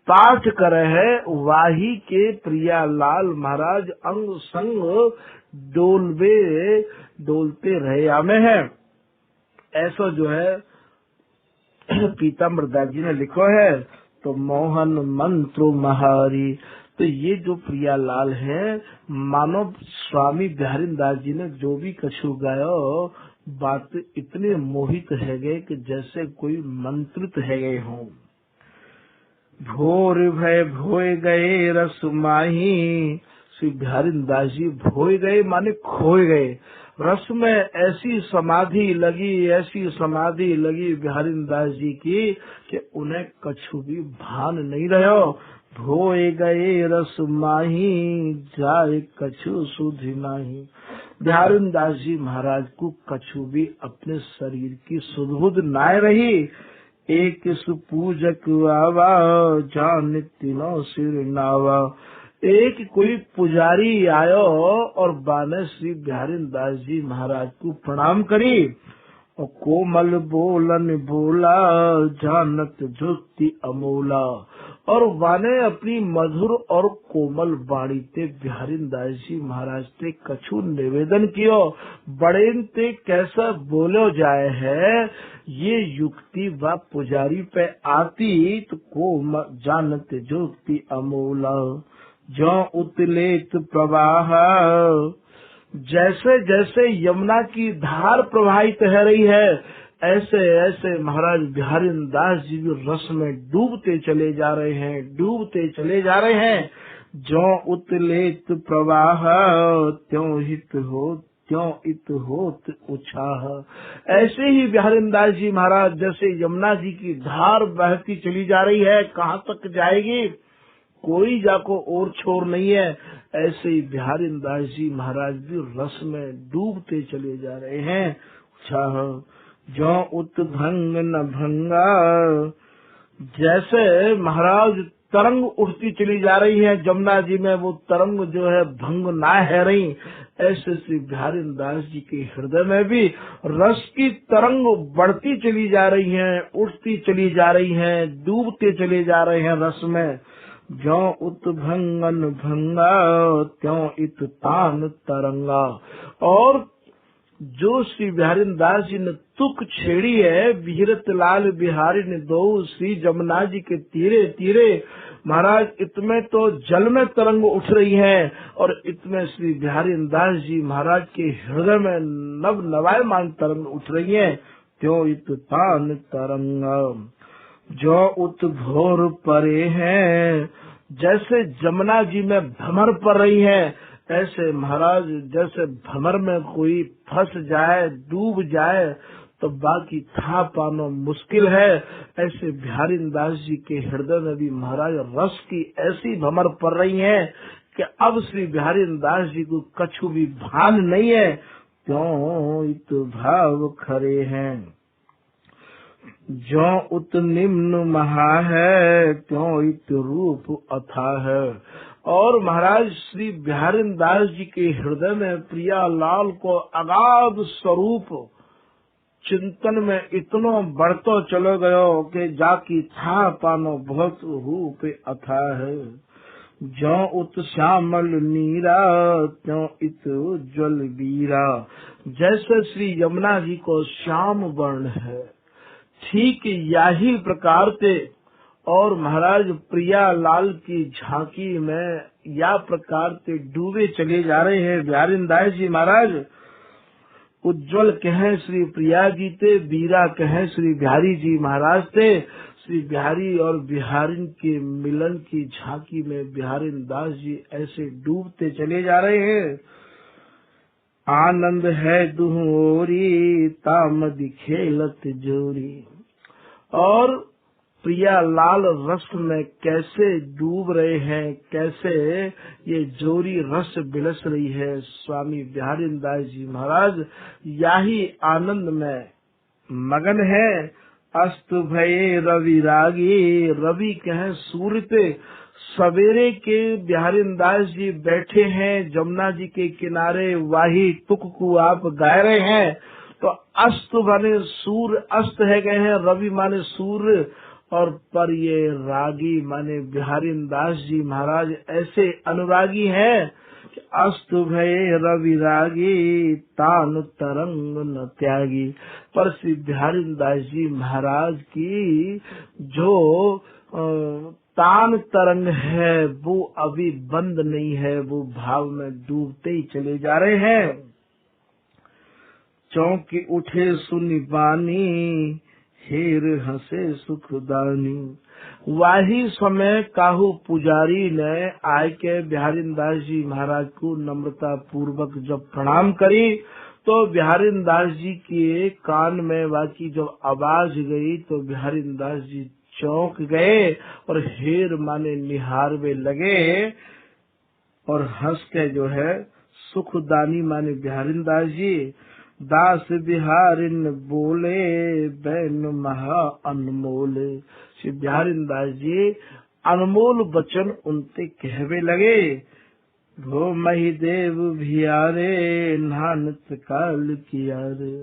पाठ करे है, वाही के प्रियालाल महाराज अंग संग डोलते रहे में है। ऐसा जो है पीताम्बर दास जी ने लिखो है। तो मोहन मंत्र महारी, तो ये जो प्रियालाल है, मानो स्वामी बिहारी दास जी ने जो भी कछु गायो, बात इतने मोहित है गए कि जैसे कोई मंत्रित है गए हों। भोर भय भोए गए रस माही, श्री बिहारी दास जी भोए गए माने खोए गए। रस में ऐसी समाधि लगी, ऐसी समाधि लगी बिहारी दास जी की कि उन्हें कछु भी भान नहीं रहो। भोए गए रस माही, जाए कछु सुधि नाही। बिहारी दास जी महाराज को कछु भी अपने शरीर की सुध नाय रही। एक सुपूजक आवा, जान तीनों सिर नावा। एक कोई पुजारी आयो और बाने श्री बिहारी दास जी महाराज को प्रणाम करी और कोमल बोलन बोला, जानत जुक्ति अमोला। और वाने अपनी मधुर और कोमल वाणी ते बिहारी दास जी महाराज ते कछु निवेदन कियो। बड़ेन ते कैसा बोलो जाए है, ये युक्ति व पुजारी पे आती तो को जानत जुक्ति अमोला। जो उतलेत प्रवाह, जैसे जैसे यमुना की धार प्रवाहित है रही है, ऐसे ऐसे महाराज बिहारी दास जी भी रस में डूबते चले जा रहे हैं, डूबते चले जा रहे हैं। जो उतलेत प्रवाह, त्यों हित हो त्यों इत होत उत्साह। ऐसे ही बिहारी दास जी महाराज जैसे यमुना जी की धार बहती चली जा रही है, कहाँ तक जाएगी कोई जाको और छोर नहीं है, ऐसे ही बिहारी दास जी महाराज भी रस में डूबते चले जा रहे हैं। जो उत भंग न भंगा, जैसे महाराज तरंग उठती चली जा रही है जमुना जी में, वो तरंग जो है भंग ना है रही, ऐसे श्री बिहारी दास जी के हृदय में भी रस की तरंग बढ़ती चली जा रही है, उठती चली जा रही है, डूबते चले जा रहे हैं रस में। जो उत भंगन भंगा, त्यों इत तान तरंगा। और जो श्री बिहारी दास जी ने तुक छेड़ी है, विहरत लाल बिहारी ने दो, श्री जमुना जी के तीरे तीरे महाराज इतमें तो जल में तरंग उठ रही है, और इतमें श्री बिहारी दास जी महाराज के हृदय में नव नवायमान तरंग उठ रही है। त्यों इत तान तरंगा। जो उत घोर परे हैं, जैसे जमुना जी में भमर पड़ रही है, ऐसे महाराज जैसे भमर में कोई फंस जाए, डूब जाए तो बाकी था पाना मुश्किल है, ऐसे बिहारी दास जी के हृदय में भी महाराज रस की ऐसी भमर पड़ रही है कि अब श्री बिहारी दास जी को कछु भी भान नहीं है। क्यों इत भाव खरे हैं। जो उत निम्न महा है, त्यों इत रूप अथा है। और महाराज श्री बिहारी दास जी के हृदय में प्रिया लाल को अगाध स्वरूप चिंतन में इतनो बढ़तो चलो गयो कि जाकी था पानो बहुत रूप अथा है। जो उत श्यामल नीरा, त्यों इत उज्ज्वल बीरा। जैसे श्री यमुना जी को श्याम वर्ण है, ठीक यही प्रकार से और महाराज प्रिया लाल की झांकी में या प्रकार से डूबे चले जा रहे हैं बिहारी दास जी महाराज। उज्जवल कहे श्री प्रिया जी थे, बीरा कहे श्री बिहारी जी महाराज थे। श्री बिहारी और बिहारी के मिलन की झांकी में बिहारी दास जी ऐसे डूबते चले जा रहे हैं। आनंद है दुहोरी, तामद खेलत जोरी। और प्रिया लाल रस में कैसे डूब रहे हैं, कैसे ये जोरी रस बिलस रही है। स्वामी बिहारी दास जी महाराज यही आनंद में मगन है। अस्त भये रवि रागी, रवि कहे सूर्य पे। सवेरे के बिहारी दास जी बैठे हैं जमुना जी के किनारे, वाही तुक को आप गाय रहे हैं। तो अस्त माने सूर्य अस्त है गए हैं, रवि माने सूर्य, और पर ये रागी माने बिहारी दास जी महाराज ऐसे अनुरागी हैं कि अस्त भये रवि रागी, तान तरंग न त्यागी। पर श्री बिहारी दास जी महाराज की जो तान तरंग है वो अभी बंद नहीं है, वो भाव में डूबते ही चले जा रहे हैं। चौंकी उठे सुनी बानी, हेर हंसे सुखदानी। वही समय काहू पुजारी ने आय के बिहारी दास जी महाराज को नम्रता पूर्वक जब प्रणाम करी, तो बिहारी दास जी के कान में वाकी जब आवाज गई तो बिहारी दास जी चौंक गए और हेर माने निहारवे लगे, और हंस के जो है सुखदानी माने बिहारी दास जी। दास बिहारिन बोले, बैन महा अनमोल। श्री बिहारी दास जी अनमोल वचन उनसे कहवे लगे। भो मही देव भियारे, नानक काल किया रे।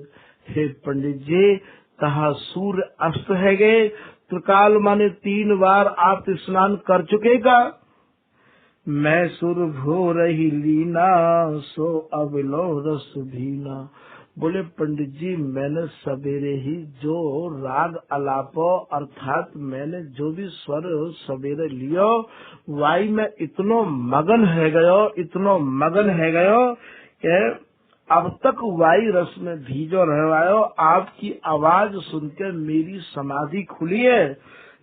हे पंडित जी, कहा सूर्य अस्त है गए, त्रिकाल माने 3 बार आप स्नान कर चुके का। मैं सुर भो रही लीना, सो अब लो रस भीना। बोले पंडित जी, मैंने सवेरे ही जो राग अलापो अर्थात मैंने जो भी स्वर सवेरे लियो, वाई में इतनो मगन है गयो, इतनो मगन है गयो कि अब तक वाई रस में भीजो रहवायो। आपकी आवाज सुनकर मेरी समाधि खुली है।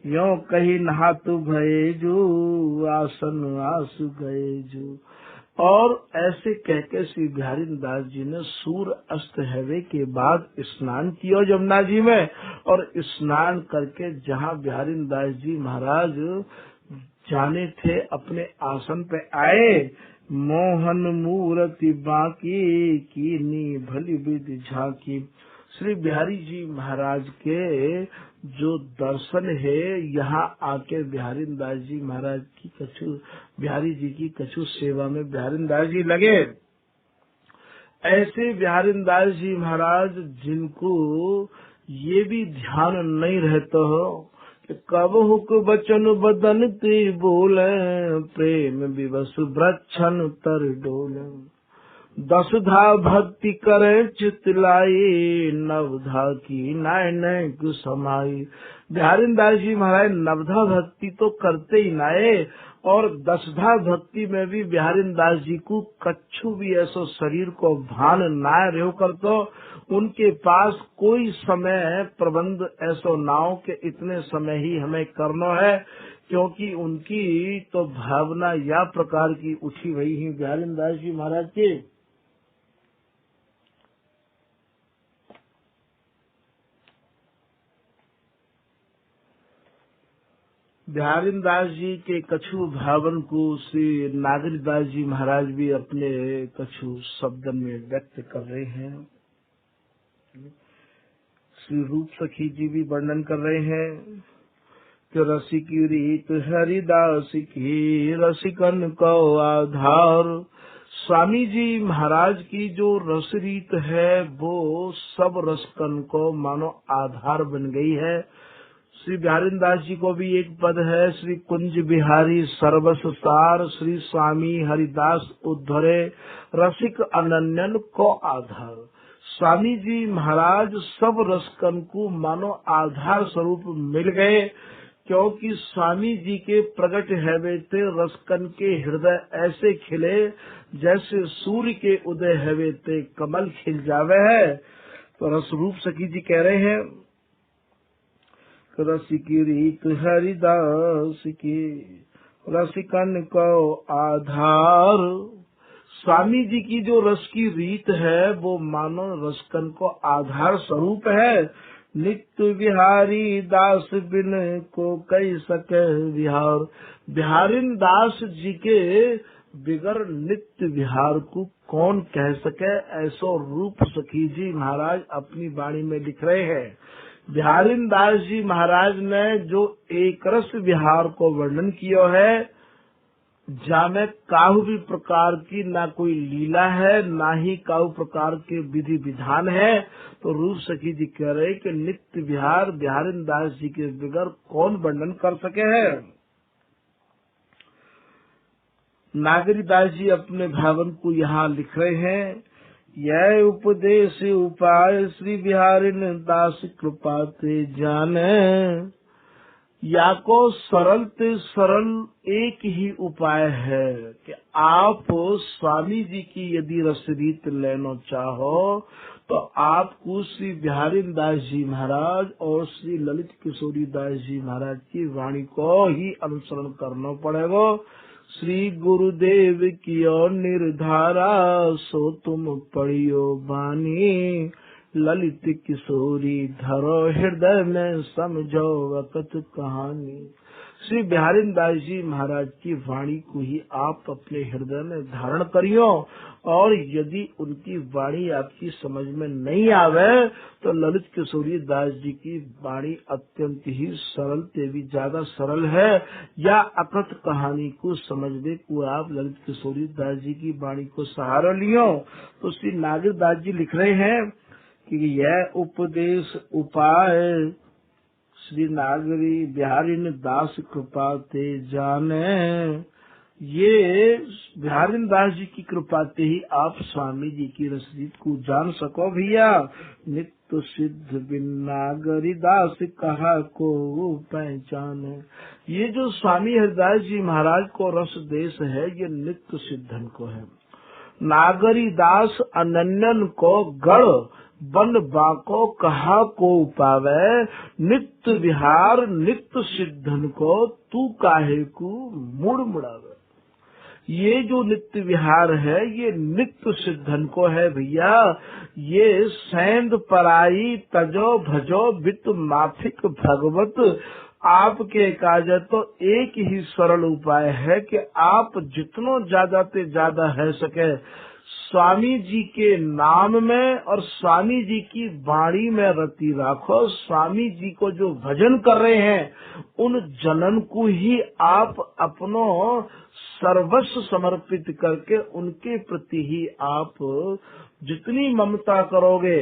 यो कही नहातु भये जो, आसन आस गए जो। और ऐसे कहकर श्री बिहारी दास जी ने सूर्य अस्त हवे के बाद स्नान किया जमुना जी में, और स्नान करके जहाँ बिहारी दास जी महाराज जाने थे अपने आसन पे आए। मोहन मूर्ति बाकी, कीनी भली विधि झांकी। श्री बिहारी जी महाराज के जो दर्शन है, यहाँ आके बिहारी दास जी महाराज की कछु, बिहारी जी की कछु सेवा में बिहारी दास जी लगे। ऐसे बिहारी दास जी महाराज जिनको ये भी ध्यान नहीं रहता हो कि कब हुक बचन बदन ते बोले, प्रेम विवश वृक्षन तर डोले। 10 धा भक्ति करे चित लाई, 9 धा की नाय नय कु समाई। बिहारी दास जी महाराज 9 धा भक्ति तो करते ही नाये, और 10 धा भक्ति में भी बिहारी दास जी को कछु भी ऐसो शरीर को भान नाय रहो करतो। उनके पास कोई समय प्रबंध ऐसो नाव के इतने समय ही हमें करना है, क्योंकि उनकी तो भावना या प्रकार की उठी हुई ही बिहारी दास जी महाराज की। बिहारी दास जी के कछु भावन को श्री नागरी दास जी महाराज भी अपने कछु शब्दन में व्यक्त कर रहे हैं। श्री रूप सखी जी भी वर्णन कर रहे हैं कि रसिकी रीत हरिदास की, रसिकन को आधार। स्वामी जी महाराज की जो रस रीत है वो सब रसकन को मानो आधार बन गई है। श्री बिहारी दास जी को भी एक पद है, श्री कुंज बिहारी सर्वस सार, श्री स्वामी हरिदास उद्धरे, रसिक अनन्यन को आधार। स्वामी जी महाराज सब रसकन को मानो आधार स्वरूप मिल गए, क्योंकि स्वामी जी के प्रकट हैवे थे रसकन के हृदय ऐसे खिले जैसे सूर्य के उदय हैवे थे कमल खिल जावे है। तो रस रूप सखी जी कह रहे हैं, रसिकी रीत हरिदास की, रसिकन को आधार। स्वामी जी की जो रस की रीत है वो मानो रसकन को आधार स्वरूप है। नित्य विहारी दास बिन को कई सके विहार। बिहारिन दास जी के बिगर नित्य विहार को कौन कह सके, ऐसो रूप सखी जी महाराज अपनी वाणी में लिख रहे हैं। बिहारिन दास जी महाराज ने जो एक रस विहार को वर्णन किया है, जामे काहू भी प्रकार की ना कोई लीला है, ना ही काहू प्रकार के विधि विधान है। तो रूप सखी जी कह रहे कि नित्य विहार बिहारिन दास जी के बगैर कौन वर्णन कर सके है। नागरीदास जी अपने भावन को यहाँ लिख रहे हैं। यह उपदेश उपाय श्री बिहारिन दास कृपा ते जाने। या को सरल ते सरल एक ही उपाय है कि आप स्वामी जी की यदि रसरीत लेना चाहो तो आपको श्री बिहारिन दास जी महाराज और श्री ललित किशोरी दास जी महाराज की वाणी को ही अनुसरण करना पड़ेगा। श्री गुरुदेव की निर्धारा सो तुम पढ़ियो बानी। ललित किशोरी धरो हृदय में समझो वक़्त कहानी। श्री बिहारिन दास जी महाराज की वाणी को ही आप अपने हृदय में धारण करियो, और यदि उनकी वाणी आपकी समझ में नहीं आवे तो ललित किशोरी दास जी की वाणी अत्यंत ही सरल ते भी ज्यादा सरल है। या अकथ कहानी को समझने को आप ललित किशोरी दास जी की वाणी को सहारा लियो। तो श्री नागर दास जी लिख रहे हैं कि यह उपदेश उपाय श्री नागरी बिहारिन दास कृपा ते जाने। ये बिहारिन दास जी की कृपा ते ही आप स्वामी जी की रसरीत को जान सको भैया। नित्य सिद्ध बिन नागरी दास कहा को पहचाने। ये जो स्वामी हरिदास जी महाराज को रस देश है, ये नित्य सिद्धन को है। नागरी दास अनन्यन को गढ़ बन बाको कहा को पावे। नित्य विहार नित्य सिद्धन को तू काहे को मुड़ मुड़ावे। ये जो नित्य विहार है ये नित्य सिद्धन को है भैया। ये सैंद पराई तजो भजो वित माफिक भगवत। आपके काज तो एक ही सरल उपाय है कि आप जितनो ज्यादा से ज्यादा है सके स्वामी जी के नाम में और स्वामी जी की वाणी में रति राखो। स्वामी जी को जो भजन कर रहे हैं उन जनन को ही आप अपनो सर्वस्व समर्पित करके उनके प्रति ही आप जितनी ममता करोगे।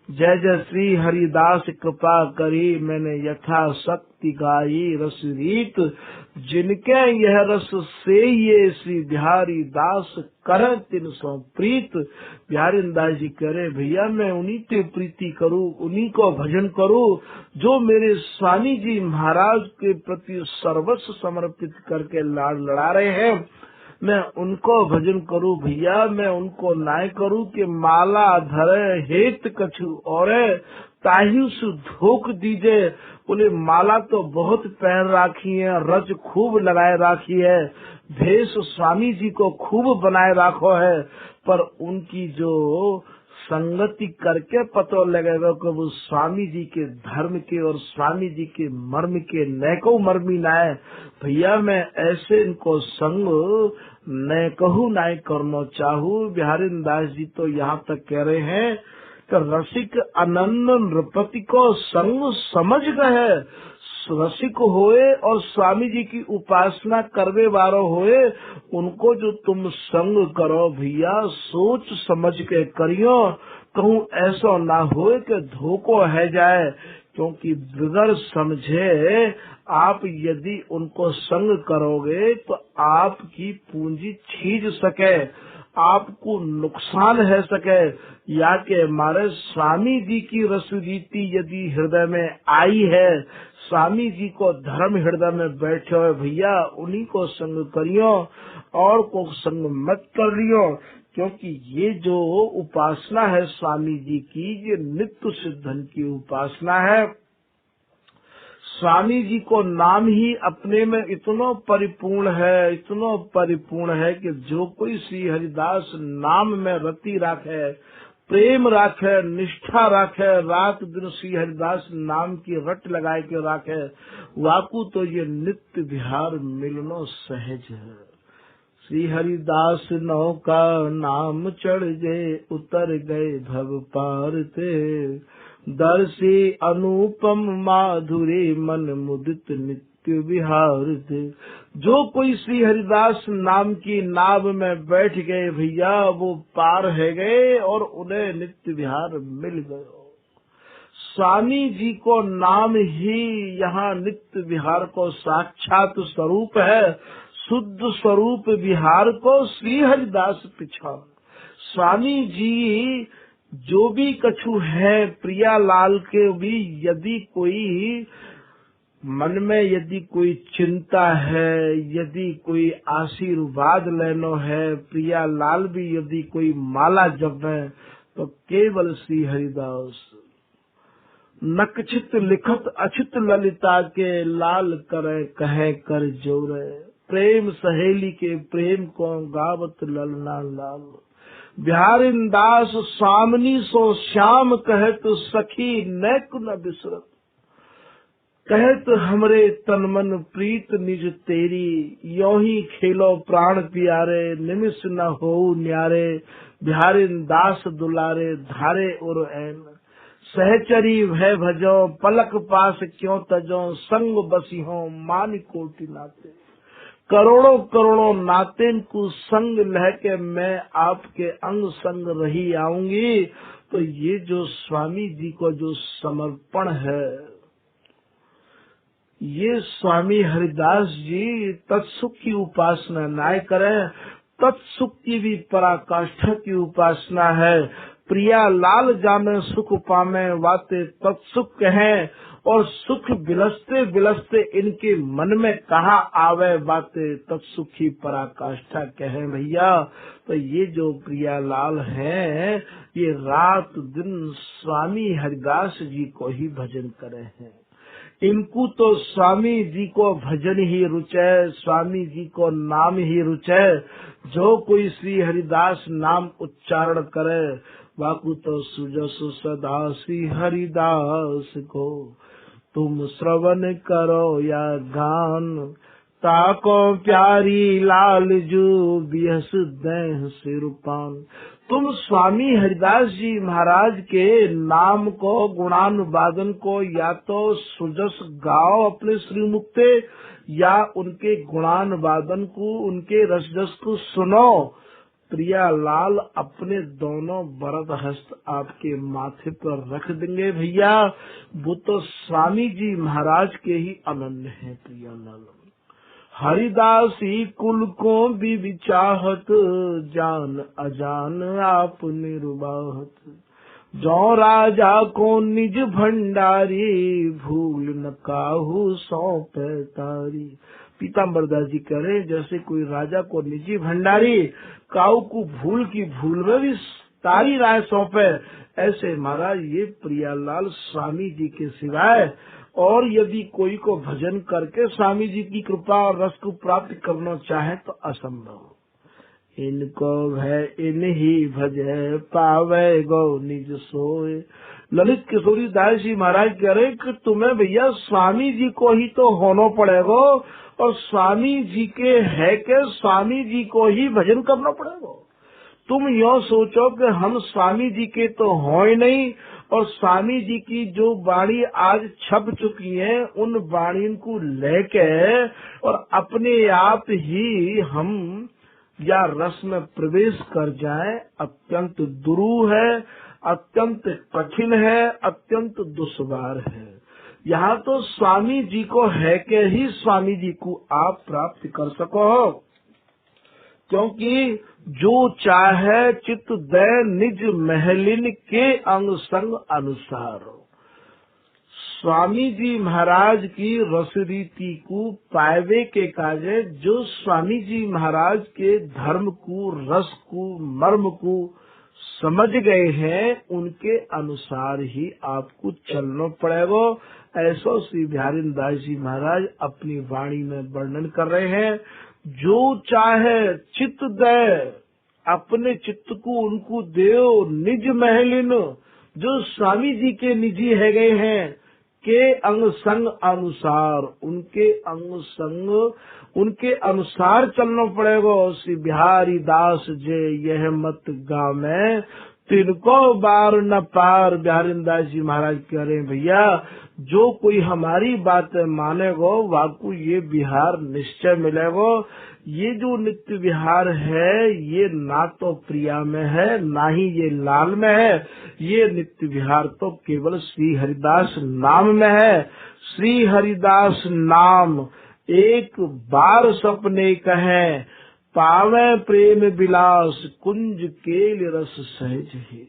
जय जय श्री हरिदास कृपा करी मैंने यथा शक्ति गाई रस रीत। जिनके यह रस से ये श्री बिहारी दास कर तिन सो प्रीत। बिहारी दास जी करे भैया मैं उन्हीं की प्रीति करूं, उन्हीं को भजन करूं जो मेरे स्वामी जी महाराज के प्रति सर्वस्व समर्पित करके लाड़ लड़ा रहे हैं। मैं उनको भजन करूं भैया, मैं उनको नाय करूं कि माला धरे हेत कछु और ताही सु धोख दीजे। बोले माला तो बहुत पहन राखी है, रज खूब लगाए राखी है, भेष स्वामी जी को खूब बनाए राखो है, पर उनकी जो संगति करके पतो लगेगा कि वो स्वामी जी के धर्म के और स्वामी जी के मर्म के नैको मर्मी नाय। भैया मैं ऐसे इनको संग न कहूँ नाय करना चाहूँ। बिहारी दास जी तो यहाँ तक कह रहे हैं कि रसिक अनंत नृपति को संग समझ गए। रसिक होए और स्वामी जी की उपासना करवे वालो होए, उनको जो तुम संग करो भैया सोच समझ के करियो। कहूँ ऐसा ना होए कि धोखो है जाए, क्योंकि बगैर समझे आप यदि उनको संग करोगे तो आपकी पूंजी छीज सके, आपको नुकसान है सके। या के हमारे स्वामी जी की रसरीति यदि हृदय में आई है, स्वामी जी को धर्म हृदय में बैठे हो भैया उन्हीं को संग करियो और को संग मत कर लियो। क्योंकि ये जो उपासना है स्वामी जी की, ये नित्य सिद्धन की उपासना है। स्वामी जी को नाम ही अपने में इतना परिपूर्ण है, इतना परिपूर्ण है कि जो कोई श्री हरिदास नाम में रति राखे प्रेम राखे, निष्ठा राखे, रात दिन श्री हरिदास नाम की रट लगाए के राखे, वाकू तो ये नित्य विहार मिलनो सहज है। श्री हरिदास नौका नाम चढ़ गए, उतर गए भव पार ते, दर्शी अनुपम माधुरी मन मुदित नित्य विहार थे। जो कोई श्री हरिदास नाम की नाव में बैठ गए भैया, वो पार है गए और उन्हें नित्य विहार मिल गए। स्वामी जी को नाम ही यहाँ नित्य विहार को साक्षात स्वरूप है। शुद्ध स्वरूप विहार को श्री हरिदास पिछा। स्वामी जी जो भी कछु है प्रियालाल के भी, यदि कोई मन में यदि कोई चिंता है, यदि कोई आशीर्वाद लेनो है, प्रियालाल भी यदि कोई माला जपे, तो केवल श्री हरिदास। नक्षित लिखत अछित ललिता के, लाल करे कहे कर जोरे, प्रेम सहेली के प्रेम को गावत ललना लाल। बिहारिन दास स्वामिनी सो श्याम कहत, सखी नैक न बिसरत, कहत हमरे तन मन प्रीत निज तेरी, यों ही खेलो प्राण प्यारे, निमिष न हो न्यारे, बिहारिन दास दुलारे धारे और ऐन। सहचरी भय भजो पलक पास क्यों तजो, संग बसी हो मान कोटि नाते, करोड़ों करोड़ों नाते को संग लह के मैं आपके अंग संग रही आऊंगी। तो ये जो स्वामी जी को जो समर्पण है, ये स्वामी हरिदास जी तत्सुख की उपासना ना करें, तत्सुख की भी पराकाष्ठा की उपासना है। प्रिया लाल जामे सुख पामे, वाते तत्सुख कहें, और सुख बिलसते बिलसते इनके मन में कहा आवे बातें, तत्सुखी पराकाष्ठा कहें भैया। तो ये जो प्रियालाल हैं, ये रात दिन स्वामी हरिदास जी को ही भजन करे हैं। इनको तो स्वामी जी को भजन ही रुचे, स्वामी जी को नाम ही रुचे। जो कोई श्री हरिदास नाम उच्चारण करे, वाकु तो सुजस सदा श्री हरिदास को, तुम श्रवण करो या गान, ताको प्यारी लाल जू बिहस देह सिरपान। तुम स्वामी हरिदास जी महाराज के नाम को, गुणानुवादन को या तो सुजस गाओ अपने श्रीमुख से, या उनके गुणानुवादन को, उनके रसजस को सुनो। प्रियालाल अपने दोनों वरद हस्त आपके माथे पर रख देंगे भैया। वो तो स्वामी जी महाराज के ही अनन्य है प्रियालाल। हरिदासी कुल को भी विचाहत, जान अजान आप निर्वाहत, जो राजा को निज भंडारी, भूल न काहू सौंपे तारी। पीताम्बरदास जी कह रहे जैसे कोई राजा को निजी भंडारी काऊ को भूल की भूल में भी तारी राय सौंपे, ऐसे महाराज ये प्रियालाल स्वामी जी के सिवाय और यदि कोई को भजन करके स्वामी जी की कृपा और रस को प्राप्त करना चाहे तो असंभव। इनको है इन्हीं भजे, पावे गो निज सोए। ललित किशोरी दास जी महाराज कह रहे कि तुम्हें भैया स्वामी जी को ही तो होना पड़ेगा, और स्वामी जी के है के स्वामी जी को ही भजन करना पड़ेगा। तुम यो सोचो कि हम स्वामी जी के तो हो ही नहीं, और स्वामी जी की जो वाणी आज छप चुकी है उन वाणी को लेके और अपने आप ही हम या रस में प्रवेश कर जाएं, अत्यंत दुरूह है, अत्यंत कठिन है, अत्यंत दुश्वार है। यहाँ तो स्वामी जी को है के ही स्वामी जी को आप प्राप्त कर सको, क्योंकि जो चाहे चित्त दे निज महलिन के अंग संग अनुसार। स्वामी जी महाराज की रस रीति को पावे के काजे जो स्वामी जी महाराज के धर्म को, रस को, मर्म को समझ गए हैं, उनके अनुसार ही आपको चलना पड़ेगा। ऐसा श्री बिहारी दास जी महाराज अपनी वाणी में वर्णन कर रहे हैं। जो चाहे चित्त दे अपने चित्त को उनको देओ निज महलिन, जो स्वामी जी के निजी है गए हैं, के अंग संग अनुसार, उनके अंग संग उनके अनुसार चलना पड़ेगा। श्री बिहारी दास जे यह मत गावे, तिनको बार न पार। बिहारी दास जी महाराज कह रहे हैं, भैया जो कोई हमारी बात मानेगो वाकु ये बिहार निश्चय मिलेगो। ये जो नित्य विहार है ये ना तो प्रिया में है ना ही ये लाल में है, ये नित्य विहार तो केवल श्री हरिदास नाम में है। श्री हरिदास नाम एक बार सपने कहे, पावे प्रेम विलास कुंज केल रस सहज ही।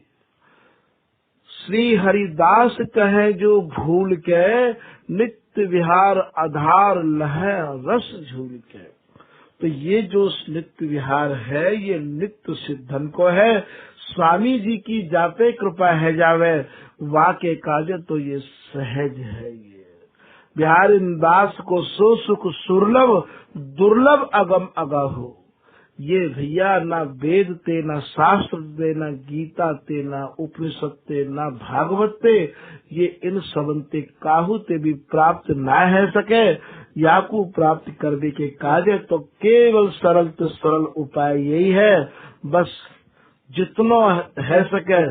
श्री हरिदास कहे जो भूल के, नित्य विहार आधार लहे रस झूल के। तो ये जो नित्य विहार है ये नित्य सिद्धन को है। स्वामी जी की जापे कृपा है जावे, वाके काज तो ये सहज है। ये बिहारी दास को सो सुख सुरलभ, दुर्लभ अगम अगाहो। ये भैया ना वेद ते, ना शास्त्र ते, ना गीता ते, ना उपनिषद ते, ना भागवत ते, ये इन सबंते काहू ते भी प्राप्त ना है सके। याकू प्राप्त करने के काजे तो केवल सरल तो सरल उपाय यही है, बस जितना है सके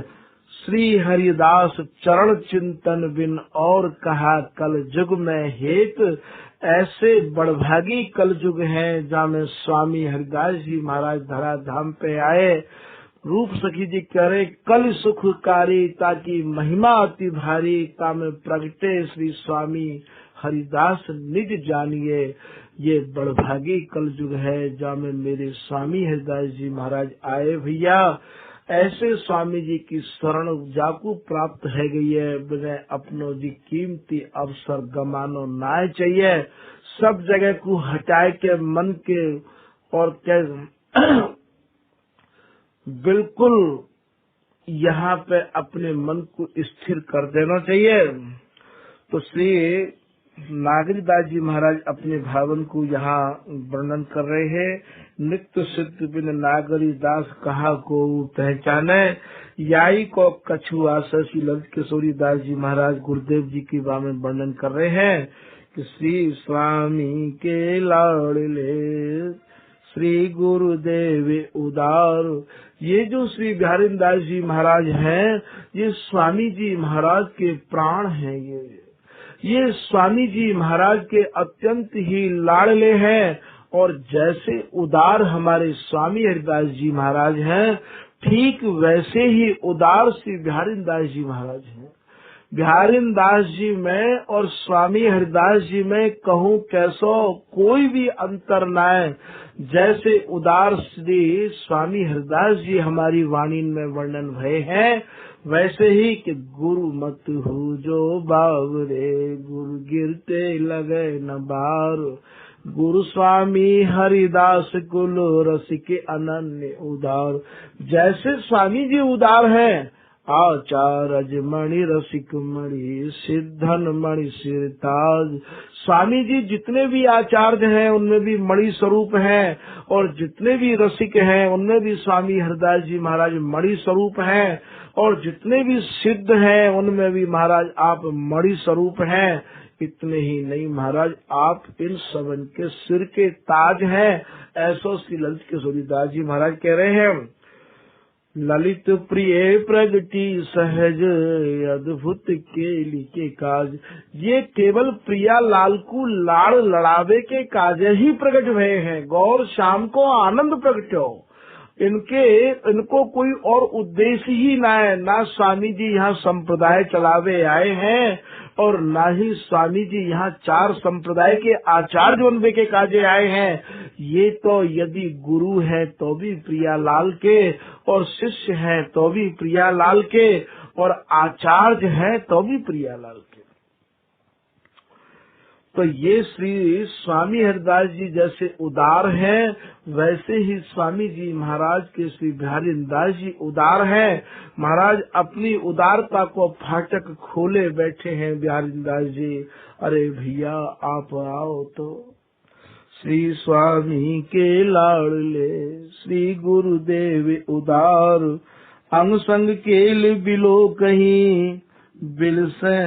श्री हरिदास चरण चिंतन बिन और कहा कल जुग में हेत। ऐसे बड़भागी कल युग हैं जहाँ में स्वामी हरिदास जी महाराज धरा धाम पे आए। रूप सखी जी कह रहे, कल सुखकारी ताकि महिमा अति भारी, तामे प्रगटे श्री स्वामी हरिदास निज जानिए। ये बड़भागी कल युग है जहाँ में मेरे स्वामी हरिदास जी महाराज आए। भैया ऐसे स्वामी जी की शरण जाकू प्राप्त है गई है, बिना अपनों जी कीमती अवसर गमानो ना चाहिए। सब जगह को हटाए के मन के और क्या बिल्कुल यहाँ पे अपने मन को स्थिर कर देना चाहिए। तो श्री नागरीदास जी महाराज अपने भावन को यहाँ वर्णन कर रहे हैं। नित्य सिद्ध बिन नागरी दास कहा को पहचाने, याई को कछुआ। शशि ललित किशोरी दास जी महाराज गुरुदेव जी के बारे में वर्णन कर रहे हैं कि श्री स्वामी के लाडले श्री गुरुदेव उदार। ये जो श्री बिहारी दास जी महाराज हैं, ये स्वामी जी महाराज के प्राण हैं। ये स्वामी जी महाराज के अत्यंत ही लाडले हैं। और जैसे उदार हमारे स्वामी हरिदास जी महाराज हैं, ठीक वैसे ही उदार श्री बिहारी दास जी महाराज हैं। बिहारी दास जी में और स्वामी हरिदास जी में कहूँ कैसो कोई भी अंतर न है। जैसे उदार श्री स्वामी हरिदास जी हमारी वाणी में वर्णन भये हैं, वैसे ही कि गुरु मत हो जो बावरे, गुरु गिरते लगे न बार। गुरु स्वामी हरिदास कुल रसिक अनन्य उदार। जैसे स्वामी जी उदार हैं, आचार्य मणि रसिक मणि सिद्धन मणि सिरताज। स्वामी जी जितने भी आचार्य हैं उनमें भी मणि स्वरूप हैं, और जितने भी रसिक हैं उनमें भी स्वामी हरिदास जी महाराज मणि स्वरूप हैं, और जितने भी सिद्ध हैं उनमें भी महाराज आप मणि स्वरूप हैं। इतने ही नहीं महाराज, आप इन सबन के सिर के ताज हैं। ऐसो श्री ललित किशोरी दास जी महाराज कह रहे हैं, ललित प्रिय प्रगति सहज अद्भुत केली के काज। ये केवल प्रिया लाल को लाड़ लड़ावे के काज ही प्रकट हुए हैं। गौर शाम को आनंद प्रगटो, इनको कोई और उद्देश्य ही ना है। ना स्वामी जी यहाँ संप्रदाय चलावे आए हैं, और ना ही स्वामी जी यहाँ 4 संप्रदाय के आचार्य बनने के काजे आए हैं। ये तो यदि गुरु है तो भी प्रियालाल के, और शिष्य है तो भी प्रियालाल के, और आचार्य है तो भी प्रियालाल के। तो ये श्री स्वामी हरिदास जी जैसे उदार हैं, वैसे ही स्वामी जी महाराज के श्री बिहारी दास जी उदार हैं। महाराज अपनी उदारता को फाटक खोले बैठे हैं बिहारी दास जी। अरे भैया आप आओ तो श्री स्वामी के लाडले श्री गुरुदेव उदार, अंग संग केल बिलो कहीं बिल से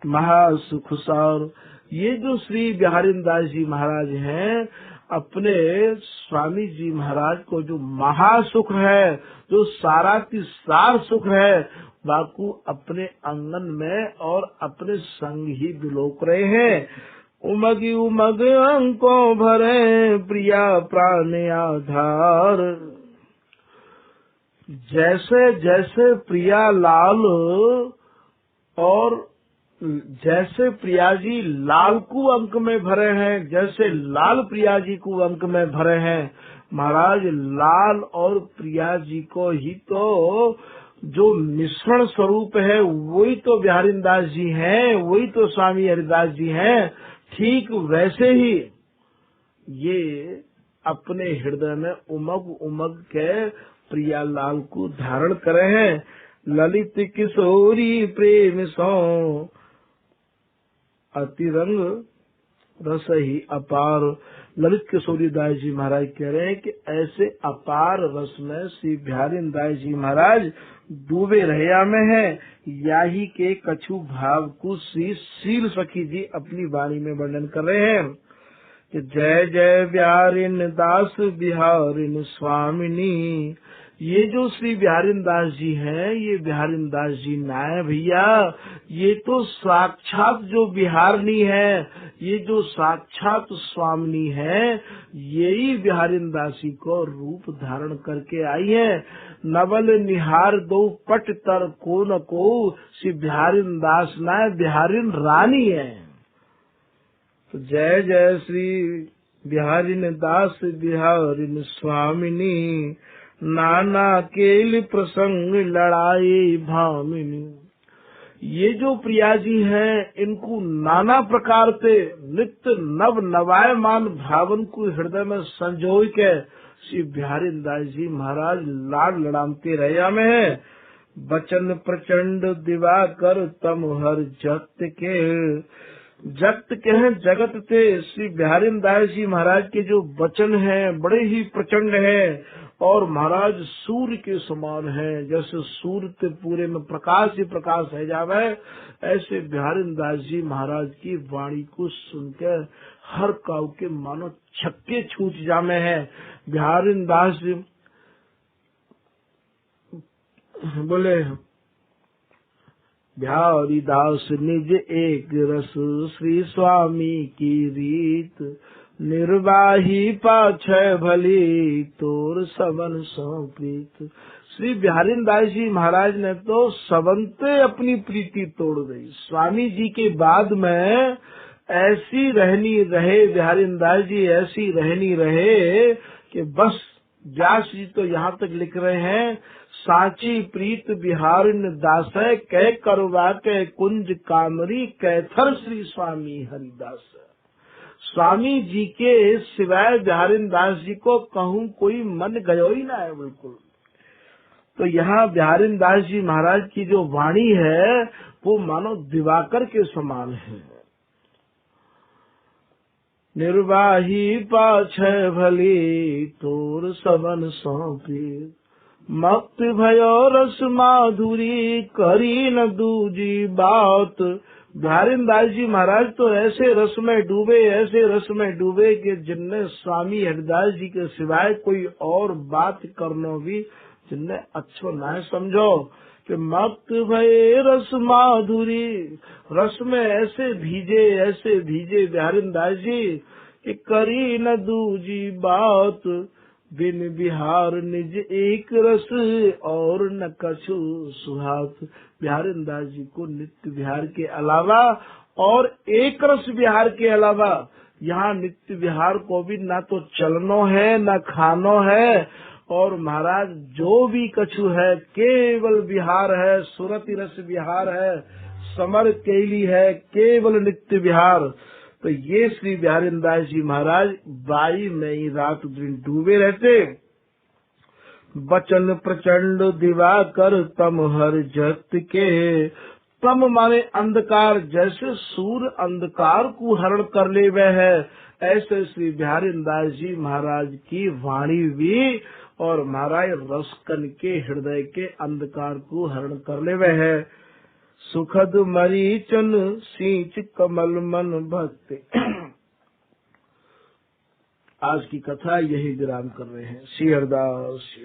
महासुख सार। ये जो श्री बिहारीदास जी महाराज हैं, अपने स्वामी जी महाराज को जो महासुख है, जो सारा की सार सुख है, बाकू अपने आंगन में और अपने संग ही बिलोक रहे हैं। उमगी उमग अंको भरे प्रिया प्राण आधार। जैसे जैसे प्रिया लाल और जैसे प्रिया जी लाल को अंक में भरे हैं, जैसे लाल प्रिया जी को अंक में भरे हैं, महाराज लाल और प्रिया जी को ही तो जो मिश्रण स्वरूप है वही तो बिहारीदास जी हैं, वही तो स्वामी हरिदास जी हैं। ठीक वैसे ही ये अपने हृदय में उमग उमग के प्रिया लाल को धारण करे हैं। ललित किशोरी प्रेम सो अतिरंग रस ही अपार। ललित किशोरी दास जी महाराज कह रहे हैं कि ऐसे अपार रस में श्री बिहारीदास जी महाराज डूबे रहया में है। याही के कछु भाव को श्री शील सखी जी अपनी वाणी में वर्णन कर रहे हैं कि जय जय बिहारीन दास बिहारीन स्वामिनी। ये जो श्री बिहारीदास जी हैं, ये बिहारीदास जी ना है भैया, ये तो साक्षात जो बिहारनी है, ये जो साक्षात स्वामिनी है, यही बिहारीदासी को रूप धारण करके आई है। नवल निहार दो पट तर को न को, श्री बिहारीदास ना बिहारीन रानी है। तो जय जय श्री बिहारीदास बिहारीन स्वामिनी। नाना केल प्रसंग लड़ाई भामिनी। ये जो प्रिया जी हैं, इनको नाना प्रकार से नित्य नव नवायमान भावन को हृदय में संजो के श्री बिहारीदास जी महाराज लाड लड़ामते रहया में है। बचन प्रचंड दिवाकर तम हर जगत के, जगत के हैं जगत थे। श्री बिहारीदास जी महाराज के जो वचन हैं बड़े ही प्रचंड हैं और महाराज सूर्य के समान है। जैसे सूर्य के पूरे में प्रकाश ही प्रकाश है जावे, ऐसे बिहारीदास जी महाराज की वाणी को सुनकर हर काउ के मानो छक्के छूट जामे हैं। बिहारीदास जी बोले, बिहारीदास निज एक रस श्री स्वामी की रीत, निर्वाही पाछ भली तोर सबन सो प्रीत। श्री बिहारीदास जी महाराज ने तो सबनते अपनी प्रीति तोड़ दी। स्वामी जी के बाद में ऐसी रहनी रहे बिहारीदास जी, ऐसी रहनी रहे कि बस व्यास जी तो यहाँ तक लिख रहे हैं, साची प्रीत बिहारीदास कै करवा के कुंज कामरी कैथर श्री स्वामी हरिदास। स्वामी जी के सिवाय बिहारीदास जी को कहूँ कोई मन गयो ही ना है बिल्कुल। तो यहाँ बिहारीदास जी महाराज की जो वाणी है वो मानो दिवाकर के समान है। निर्वाही पाछ भली तोर सबन सौंपी, मक्त भयो रस माधुरी करी न दूजी बात। बिहारीदास जी महाराज तो ऐसे रस में डूबे, ऐसे रस में डूबे कि जिनने स्वामी हरिदास जी के सिवाय कोई और बात करनो भी जिनने अच्छो ना समझो। कि मक्त भये रस माधुरी, रस में ऐसे भीजे बिहारीदास जी कि करी न दूजी बात। बिन बिहार निज एक रस और न कछु सुहात। बिहारीदास जी को नित्य बिहार के अलावा और एक रस बिहार के अलावा यहाँ नित्य बिहार को भी ना तो चलनो है न खानो है, और महाराज जो भी कछु है केवल बिहार है, सुरति रस बिहार है, समर केली है, केवल नित्य बिहार। तो ये श्री बिहारीदास जी महाराज बाई में ही रात दिन डूबे रहते। बचन प्रचंड दिवाकर तम हर जगत के, तम माने अंधकार, जैसे सूर्य अंधकार को हरण कर ले वह है, ऐसे श्री बिहारी दास जी महाराज की वाणी भी और महाराज रसकन के हृदय के अंधकार को हरण कर ले वह है। सुखद मरीचन सींच कमल मन भक्ति। आज की कथा यही विराम कर रहे हैं। श्री हरिदास।